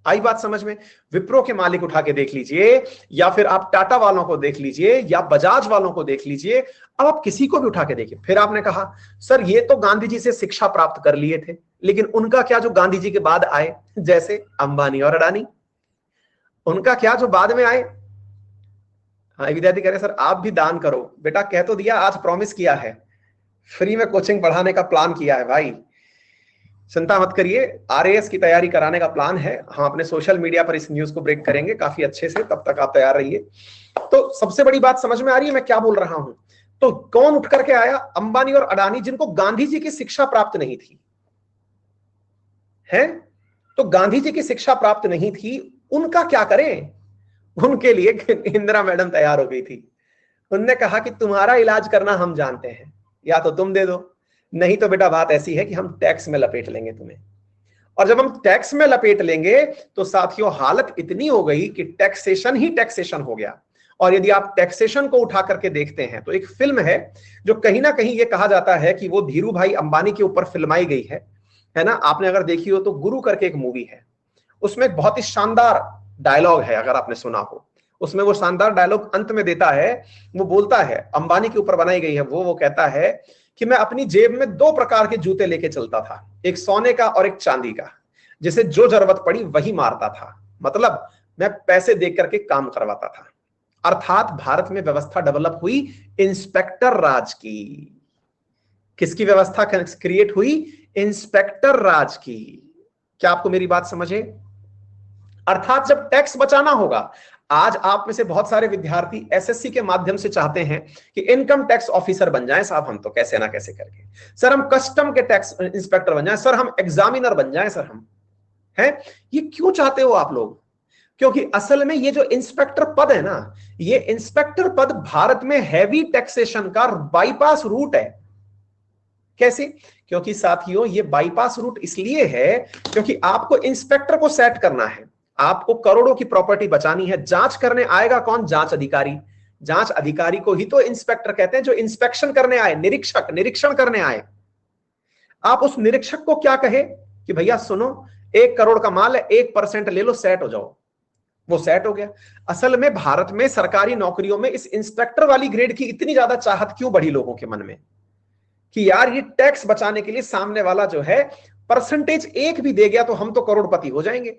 आई बात समझ में? विप्रो के मालिक उठा के देख लीजिए, या फिर आप टाटा वालों को देख लीजिए, या बजाज वालों को देख लीजिए, अब आप किसी को भी उठा के देखिए। फिर आपने कहा सर ये तो गांधी जी से शिक्षा प्राप्त कर लिए थे, लेकिन उनका क्या जो गांधी जी के बाद आए, जैसे अंबानी और अडानी, उनका क्या जो बाद में आए? हाँ, विद्यार्थी कह रहे सर आप भी दान करो। बेटा कह तो दिया, आज प्रॉमिस किया है, फ्री में कोचिंग पढ़ाने का प्लान किया है भाई, चिंता मत करिए। आरएएस की तैयारी कराने का प्लान है। हम अपने सोशल मीडिया पर इस न्यूज को ब्रेक करेंगे काफी अच्छे से, तब तक आप तैयार रहिए। तो सबसे बड़ी बात समझ में आ रही है मैं क्या बोल रहा हूं? तो कौन उठ करके आया? अंबानी और अडानी, जिनको गांधी जी की शिक्षा प्राप्त नहीं थी, है? तो गांधी जी की शिक्षा प्राप्त नहीं थी, उनका क्या करें? उनके लिए इंदिरा मैडम तैयार हो गई थी। उनने कहा कि तुम्हारा इलाज करना हम जानते हैं, या तो तुम दे दो, नहीं तो बेटा बात ऐसी है कि हम टैक्स में लपेट लेंगे तुम्हें। और जब हम टैक्स में लपेट लेंगे तो साथियों हालत इतनी हो गई कि टैक्सेशन ही टैक्सेशन हो गया। और यदि आप टैक्सेशन को उठा करके देखते हैं तो एक फिल्म है जो कहीं ना कहीं ये कहा जाता है कि वो धीरू भाई अंबानी के ऊपर फिल्माई गई है ना। आपने अगर देखी हो तो गुरु करके एक मूवी है, उसमें एक बहुत ही शानदार डायलॉग है, अगर आपने सुना हो। उसमें वो शानदार डायलॉग अंत में देता है, वो बोलता है, अंबानी के ऊपर बनाई गई है वो कहता है कि मैं अपनी जेब में 2 प्रकार के जूते लेके चलता था, एक सोने का और एक चांदी का, जिसे जो जरूरत पड़ी वही मारता था। मतलब मैं पैसे दे करके काम करवाता था। अर्थात भारत में व्यवस्था डेवलप हुई इंस्पेक्टर राज की। किसकी व्यवस्था क्रिएट हुई? इंस्पेक्टर राज की। क्या आपको मेरी बात समझे? अर्थात जब टैक्स बचाना होगा, आज आप में से बहुत सारे विद्यार्थी एसएससी के माध्यम से चाहते हैं कि इनकम टैक्स ऑफिसर बन जाएं साहब, हम तो कैसे ना कैसे करके, सर हम कस्टम के टैक्स इंस्पेक्टर बन जाएं, सर हम एग्जामिनर बन जाएं, सर हम हैं। ये क्यों चाहते हो आप लोग? क्योंकि असल में ये जो इंस्पेक्टर पद है ना, ये इंस्पेक्टर पद भारत में हैवी टैक्सेशन का बाईपास रूट है। कैसे? क्योंकि साथियों ये बाईपास रूट इसलिए है क्योंकि आपको इंस्पेक्टर को सेट करना है, आपको करोड़ों की प्रॉपर्टी बचानी है। जांच करने आएगा कौन? जांच अधिकारी। जांच अधिकारी को ही तो इंस्पेक्टर कहते हैं, जो इंस्पेक्शन करने आए, निरीक्षक, निरीक्षण करने आए। आप उस निरीक्षक को क्या कहे कि भैया सुनो, 1 करोड़ का माल है, 1% ले लो, सेट हो जाओ। वो सेट हो गया। असल में भारत में सरकारी नौकरियों में इस इंस्पेक्टर वाली ग्रेड की इतनी ज्यादा चाहत क्यों बढ़ी लोगों के मन में कि यार ये टैक्स बचाने के लिए सामने वाला जो है परसेंटेज 1 भी दे गया तो हम तो करोड़पति हो जाएंगे।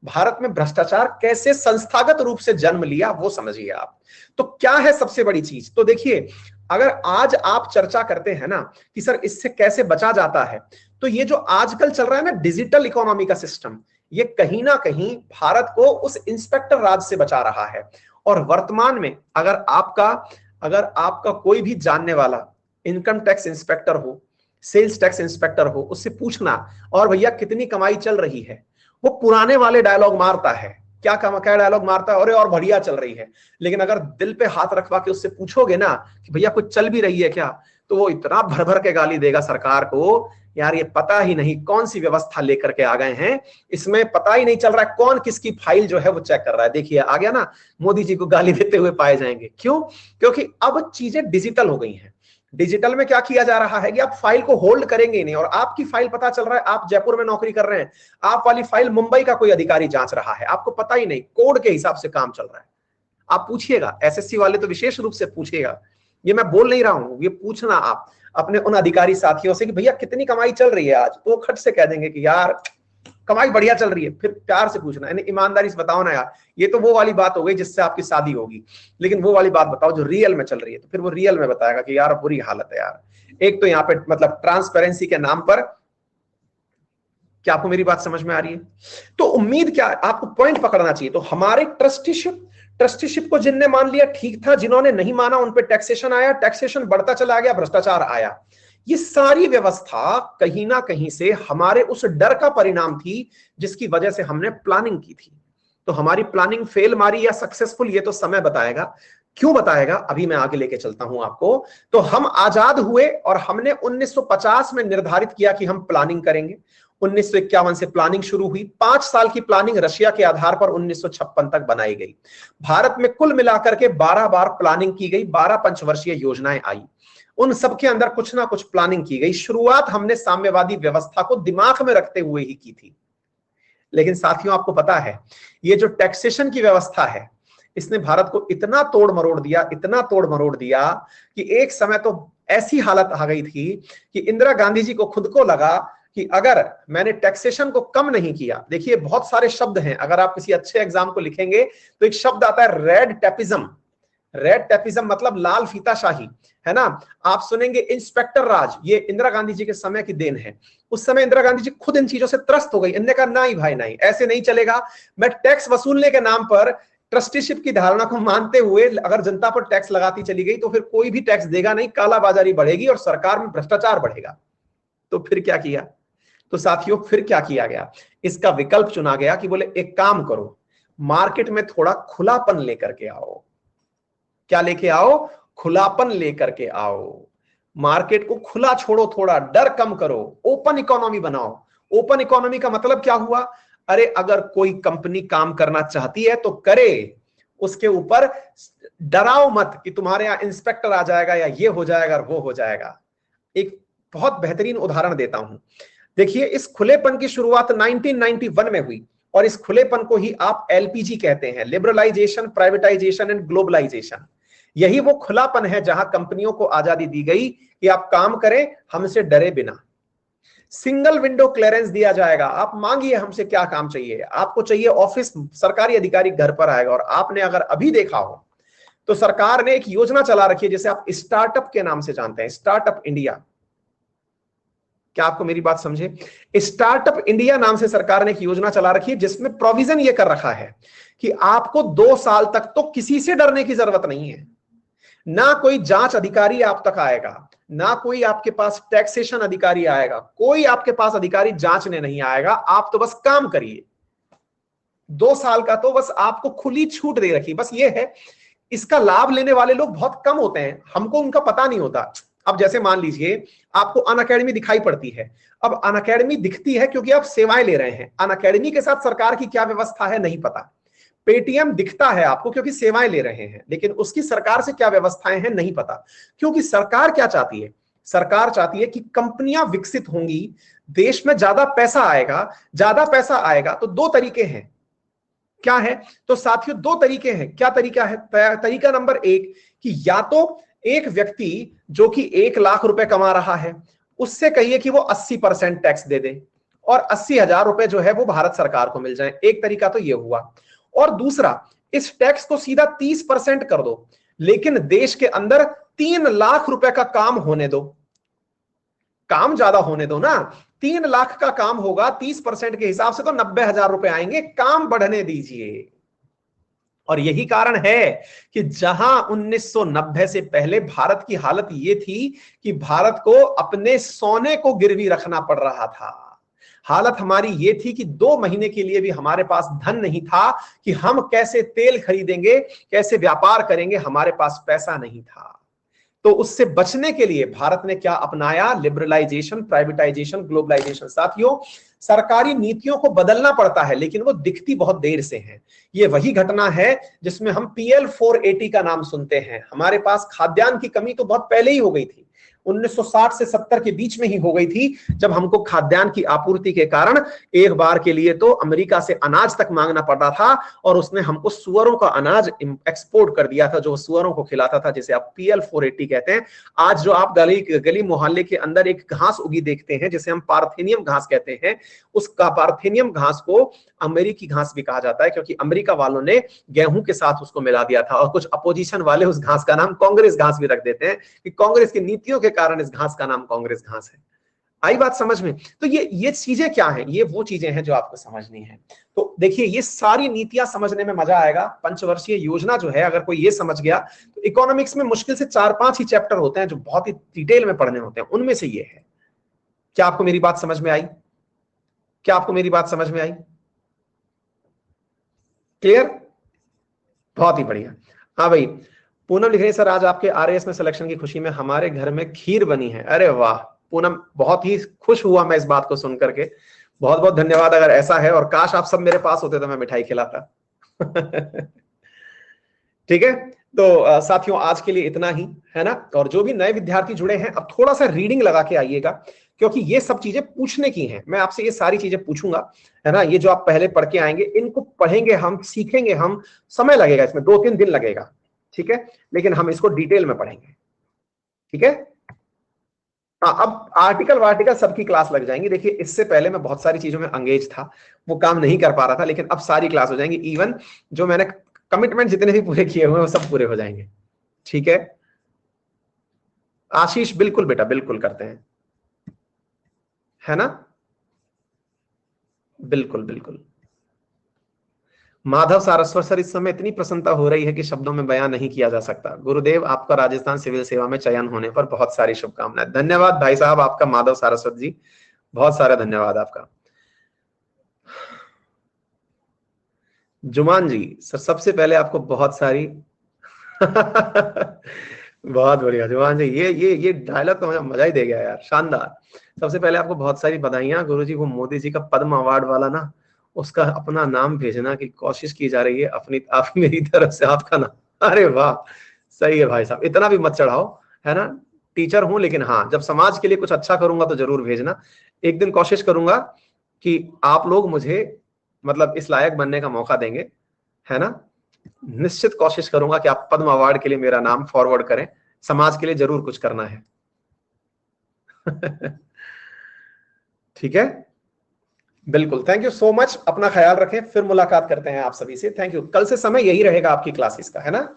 भारत में भ्रष्टाचार कैसे संस्थागत रूप से जन्म लिया वो समझिए आप। तो क्या है सबसे बड़ी चीज? तो देखिए, अगर आज आप चर्चा करते हैं ना कि सर इससे कैसे बचा जाता है, तो ये जो आजकल चल रहा है ना डिजिटल इकोनॉमी का सिस्टम, ये कहीं ना कहीं भारत को उस इंस्पेक्टर राज से बचा रहा है। और वर्तमान में अगर आपका कोई भी जानने वाला इनकम टैक्स इंस्पेक्टर हो, सेल्स टैक्स इंस्पेक्टर हो, उससे पूछना और भैया कितनी कमाई चल रही है, वो पुराने वाले डायलॉग मारता है। क्या डायलॉग मारता है? अरे और बढ़िया चल रही है। लेकिन अगर दिल पे हाथ रखवा के उससे पूछोगे ना कि भैया कुछ चल भी रही है क्या, तो वो इतना भर भर के गाली देगा सरकार को, यार ये पता ही नहीं कौन सी व्यवस्था लेकर के आ गए हैं, इसमें पता ही नहीं चल रहा है कौन किसकी फाइल जो है वो चेक कर रहा है। देखिए आ गया ना, मोदी जी को गाली देते हुए पाए जाएंगे। क्यों? क्योंकि अब चीजें डिजिटल हो गई हैं। डिजिटल में क्या किया जा रहा है कि आप फाइल को होल्ड करेंगे ही नहीं, और आपकी फाइल पता चल रहा है, आप जयपुर में नौकरी कर रहे हैं, आप वाली फाइल मुंबई का कोई अधिकारी जांच रहा है, आपको पता ही नहीं, कोड के हिसाब से काम चल रहा है। आप पूछिएगा, एसएससी वाले तो विशेष रूप से पूछिएगा, ये मैं बोल नहीं रहा हूं, ये पूछना आप अपने उन अधिकारी साथियों से कि भैया कितनी कमाई चल रही है आज, तो वो खट से कह देंगे कि यार कमाई बढ़िया चल रही है। फिर प्यार से पूछना, यानी ईमानदारी से बताओ ना यार, ये तो वो वाली बात हो गई जिससे आपकी शादी होगी, लेकिन वो वाली बात बताओ जो रियल में चल रही है। तो फिर वो रियल में बताएगा कि यार बुरी हालत है यार। एक तो यहाँ पे मतलब ट्रांसपेरेंसी के नाम पर, क्या आपको मेरी बात समझ में आ रही है? तो उम्मीद क्या, आपको पॉइंट पकड़ना चाहिए। तो हमारे ट्रस्टीशिप को जिनने मान लिया ठीक था, जिन्होंने नहीं माना उन पे टैक्सेशन आया, टैक्सेशन बढ़ता चला गया, भ्रष्टाचार आया। ये सारी व्यवस्था कहीं ना कहीं से हमारे उस डर का परिणाम थी जिसकी वजह से हमने प्लानिंग की थी। तो हमारी प्लानिंग फेल मारी या सक्सेसफुल, ये तो समय बताएगा। क्यों बताएगा, अभी मैं आगे लेके चलता हूं आपको। तो हम आजाद हुए और हमने 1950 में निर्धारित किया कि हम प्लानिंग करेंगे। 1951 से प्लानिंग शुरू हुई। 5 साल की प्लानिंग रशिया के आधार पर 1956 तक बनाई गई। भारत में कुल मिलाकर के 12 बार प्लानिंग की गई, 12 पंचवर्षीय योजनाएं आई। उन सबके अंदर कुछ ना कुछ प्लानिंग की गई। शुरुआत हमने साम्यवादी व्यवस्था को दिमाग में रखते हुए ही की थी। लेकिन साथियों आपको पता है, ये जो टैक्सेशन की व्यवस्था है, इसने भारत को इतना तोड़ मरोड़ दिया, इतना तोड़ मरोड़ दिया कि एक समय तो ऐसी हालत आ गई थी कि इंदिरा गांधी जी को खुद को लगा कि अगर मैंने टैक्सेशन को कम नहीं किया, देखिए बहुत सारे शब्द हैं, अगर आप किसी अच्छे एग्जाम को लिखेंगे तो एक शब्द आता है रेड टैपिज्म। रेड टैपिज्म मतलब लाल फीताशाही, है ना। आप सुनेंगे इंस्पेक्टर राज, ये इंदिरा गांधी जी के समय की देन है। उस समय इंदिरा गांधी जी खुद इन चीजों से त्रस्त हो गई। इन्होंने कहा नहीं भाई नहीं, ऐसे नहीं चलेगा। मैं टैक्स वसूलने के नाम पर ट्रस्टीशिप की धारणा को मानते हुए अगर जनता पर टैक्स लगाती चली गई तो फिर कोई भी टैक्स देगा नहीं, कालाबाजारी बढ़ेगी और सरकार में भ्रष्टाचार बढ़ेगा। तो फिर क्या किया? तो साथियों फिर क्या किया गया? इसका विकल्प चुना गया कि बोले एक काम करो, मार्केट में थोड़ा खुलापन लेकर के आओ। क्या लेके आओ? खुलापन लेकर के आओ। मार्केट को खुला छोड़ो, थोड़ा डर कम करो, ओपन इकोनॉमी बनाओ। ओपन इकोनॉमी का मतलब क्या हुआ? अरे अगर कोई कंपनी काम करना चाहती है तो करे, उसके ऊपर डराओ मत कि तुम्हारे यहां इंस्पेक्टर आ जाएगा या ये हो जाएगा और वो हो जाएगा। एक बहुत बेहतरीन उदाहरण देता हूं। देखिए, इस खुलेपन की शुरुआत 1991 में हुई और इस खुलेपन को ही आप एलपीजी कहते हैं, लिबरलाइजेशन, प्राइवेटाइजेशन एंड ग्लोबलाइजेशन। यही वो खुलापन है जहां कंपनियों को आजादी दी गई कि आप काम करें हमसे डरे बिना। सिंगल विंडो क्लियरेंस दिया जाएगा, आप मांगिए हमसे क्या काम चाहिए, आपको चाहिए ऑफिस, सरकारी अधिकारी घर पर आएगा। और आपने अगर अभी देखा हो तो सरकार ने एक योजना चला रखी है जिसे आप स्टार्टअप के नाम से जानते हैं, स्टार्टअप इंडिया। क्या आपको मेरी बात समझे? स्टार्टअप इंडिया नाम से सरकार ने एक योजना चला रखी है जिसमें प्रोविजन ये कर रखा है कि आपको 2 साल तक तो किसी से डरने की जरूरत नहीं है। ना कोई जांच अधिकारी आप तक आएगा, ना कोई आपके पास टैक्सेशन अधिकारी आएगा, कोई आपके पास अधिकारी जांचने नहीं आएगा, आप तो बस काम करिए। 2 साल का तो बस आपको खुली छूट दे रखी, बस ये है। इसका लाभ लेने वाले लोग बहुत कम होते हैं, हमको उनका पता नहीं होता। अब जैसे मान लीजिए आपको अनअकैडमी दिखाई पड़ती है, अब अनअकैडमी दिखती है क्योंकि आप सेवाएं ले रहे हैं। अनअकैडमी के साथ सरकार की क्या व्यवस्था है नहीं पता। पेटीएम दिखता है आपको क्योंकि सेवाएं ले रहे हैं, लेकिन उसकी सरकार से क्या व्यवस्थाएं हैं नहीं पता। क्योंकि सरकार क्या चाहती है? सरकार चाहती है कि कंपनियां विकसित होंगी, देश में ज्यादा पैसा आएगा। ज्यादा पैसा आएगा तो 2 तरीके हैं। क्या है? तो साथियों 2 तरीके हैं। क्या तरीका है? तरीका नंबर 1 कि या तो एक व्यक्ति जो कि 1 लाख रुपए कमा रहा है उससे कहिए कि वो 80% टैक्स दे दे और 80,000 रुपए जो है वो भारत सरकार को मिल जाए। एक तरीका तो ये हुआ। और दूसरा, इस टैक्स को सीधा 30% कर दो, लेकिन देश के अंदर 3 लाख रुपए का काम होने दो। काम ज्यादा होने दो ना, 3 लाख का काम होगा 30% के हिसाब से तो 90,000 रुपए आएंगे। काम बढ़ने दीजिए। और यही कारण है कि जहां 1990 से पहले भारत की हालत यह थी कि भारत को अपने सोने को गिरवी रखना पड़ रहा था। हालत हमारी ये थी कि 2 महीने के लिए भी हमारे पास धन नहीं था कि हम कैसे तेल खरीदेंगे, कैसे व्यापार करेंगे, हमारे पास पैसा नहीं था। तो उससे बचने के लिए भारत ने क्या अपनाया? Liberalisation, privatisation, globalisation. साथियों, सरकारी नीतियों को बदलना पड़ता है लेकिन वो दिखती बहुत देर से है। ये वही घटना है जिसमें हम PL 480 का नाम सुनते हैं। हमारे पास खाद्यान्न की कमी तो बहुत पहले ही हो गई थी, 1960 से 70 के बीच में ही हो गई थी, जब हमको खाद्यान्न की आपूर्ति के कारण एक बार के लिए तो अमेरिका से अनाज तक मांगना पड़ता था और उसने हमको सुअरों का अनाज एक्सपोर्ट कर दिया था, जो सुअरों को खिलाता था, जिसे आप PL 480 कहते हैं। आज जो आप गली मोहल्ले के अंदर एक घास उगी देखते हैं जिसे हम पार्थेनियम घास कहते हैं, उस पार्थेनियम घास को अमेरिकी घास भी कहा जाता है क्योंकि अमेरिका वालों ने गेहूं के साथ उसको मिला दिया था। और कुछ अपोजिशन वाले उस घास का नाम कांग्रेस घास भी रख देते हैं कि कांग्रेस की नीतियों के कारण इस घास का नाम कांग्रेस घास है। आई बात समझ में? तो ये चीजें क्या हैं? ये वो चीजें हैं जो आपको समझनी है। तो देखिए, ये सारी नीतियां समझने में मजा आएगा। पंचवर्षीय योजना जो है, अगर कोई ये समझ गया तो इकोनॉमिक्स में मुश्किल से 4-5 ही चैप्टर होते हैं जो बहुत ही डिटेल में पढ़ने होते हैं, उनमें से ये है। क्या आपको मेरी बात समझ में आई? क्या आपको मेरी बात समझ में आई? क्लियर? बहुत ही बढ़िया। हाँ भाई, पूनम लिख रही है, सर आज आपके RAS में सिलेक्शन की खुशी में हमारे घर में खीर बनी है। अरे वाह पूनम, बहुत ही खुश हुआ मैं इस बात को सुनकर के। बहुत बहुत धन्यवाद अगर ऐसा है, और काश आप सब मेरे पास होते तो मैं मिठाई खिलाता। ठीक है, तो साथियों आज के लिए इतना ही है ना। और जो भी नए विद्यार्थी जुड़े हैं, अब थोड़ा सा रीडिंग लगा के आइएगा क्योंकि ये सब चीजें पूछने की हैं। मैं आपसे ये सारी चीजें पूछूंगा, है ना। ये जो आप पहले पढ़ के आएंगे, इनको पढ़ेंगे हम, सीखेंगे हम, समय लगेगा इसमें, 2-3 दिन लगेगा, ठीक है, लेकिन हम इसको डिटेल में पढ़ेंगे, ठीक है। हाँ, अब आर्टिकल वार्टिकल सबकी क्लास लग जाएंगी। देखिए, इससे पहले मैं बहुत सारी चीजों में अंगेज था, वो काम नहीं कर पा रहा था, लेकिन अब सारी क्लास हो जाएंगी। इवन जो मैंने कमिटमेंट जितने भी पूरे किए हुए हैं वो सब पूरे हो जाएंगे, ठीक है। आशीष, बिल्कुल बेटा, बिल्कुल करते हैं, है ना, बिल्कुल बिल्कुल। माधव सारस्वत, सर इस समय इतनी प्रसन्नता हो रही है कि शब्दों में बयां नहीं किया जा सकता। गुरुदेव, आपका राजस्थान सिविल सेवा में चयन होने पर बहुत सारी शुभकामनाएं। धन्यवाद भाई साहब आपका, माधव सारस्वत जी, बहुत सारा धन्यवाद आपका। जुमान जी, सर सबसे पहले आपको बहुत सारी बहुत बढ़िया जुमान जी, ये डायलॉग तो मुझे मजा ही दे गया यार, शानदार। सबसे पहले आपको बहुत सारी बधाइयां गुरुजी। वो मोदी जी का पद्म अवार्ड वाला ना, उसका अपना नाम भेजना की कोशिश की जा रही है, अपनी आप मेरी तरफ से आपका नाम। अरे वाह, सही है भाई साहब, इतना भी मत चढ़ाओ, है ना। टीचर हूं, लेकिन हाँ, जब समाज के लिए कुछ अच्छा करूंगा तो जरूर भेजना। एक दिन कोशिश करूंगा कि आप लोग मुझे मतलब इस लायक बनने का मौका देंगे, है ना। निश्चित कोशिश करूंगा कि आप पद्म अवार्ड के लिए मेरा नाम फॉरवर्ड करें, समाज के लिए जरूर कुछ करना है। ठीक है, बिल्कुल। थैंक यू सो मच, अपना ख्याल रखें, फिर मुलाकात करते हैं आप सभी से। Thank you. कल से समय यही रहेगा आपकी क्लासेस का, है ना।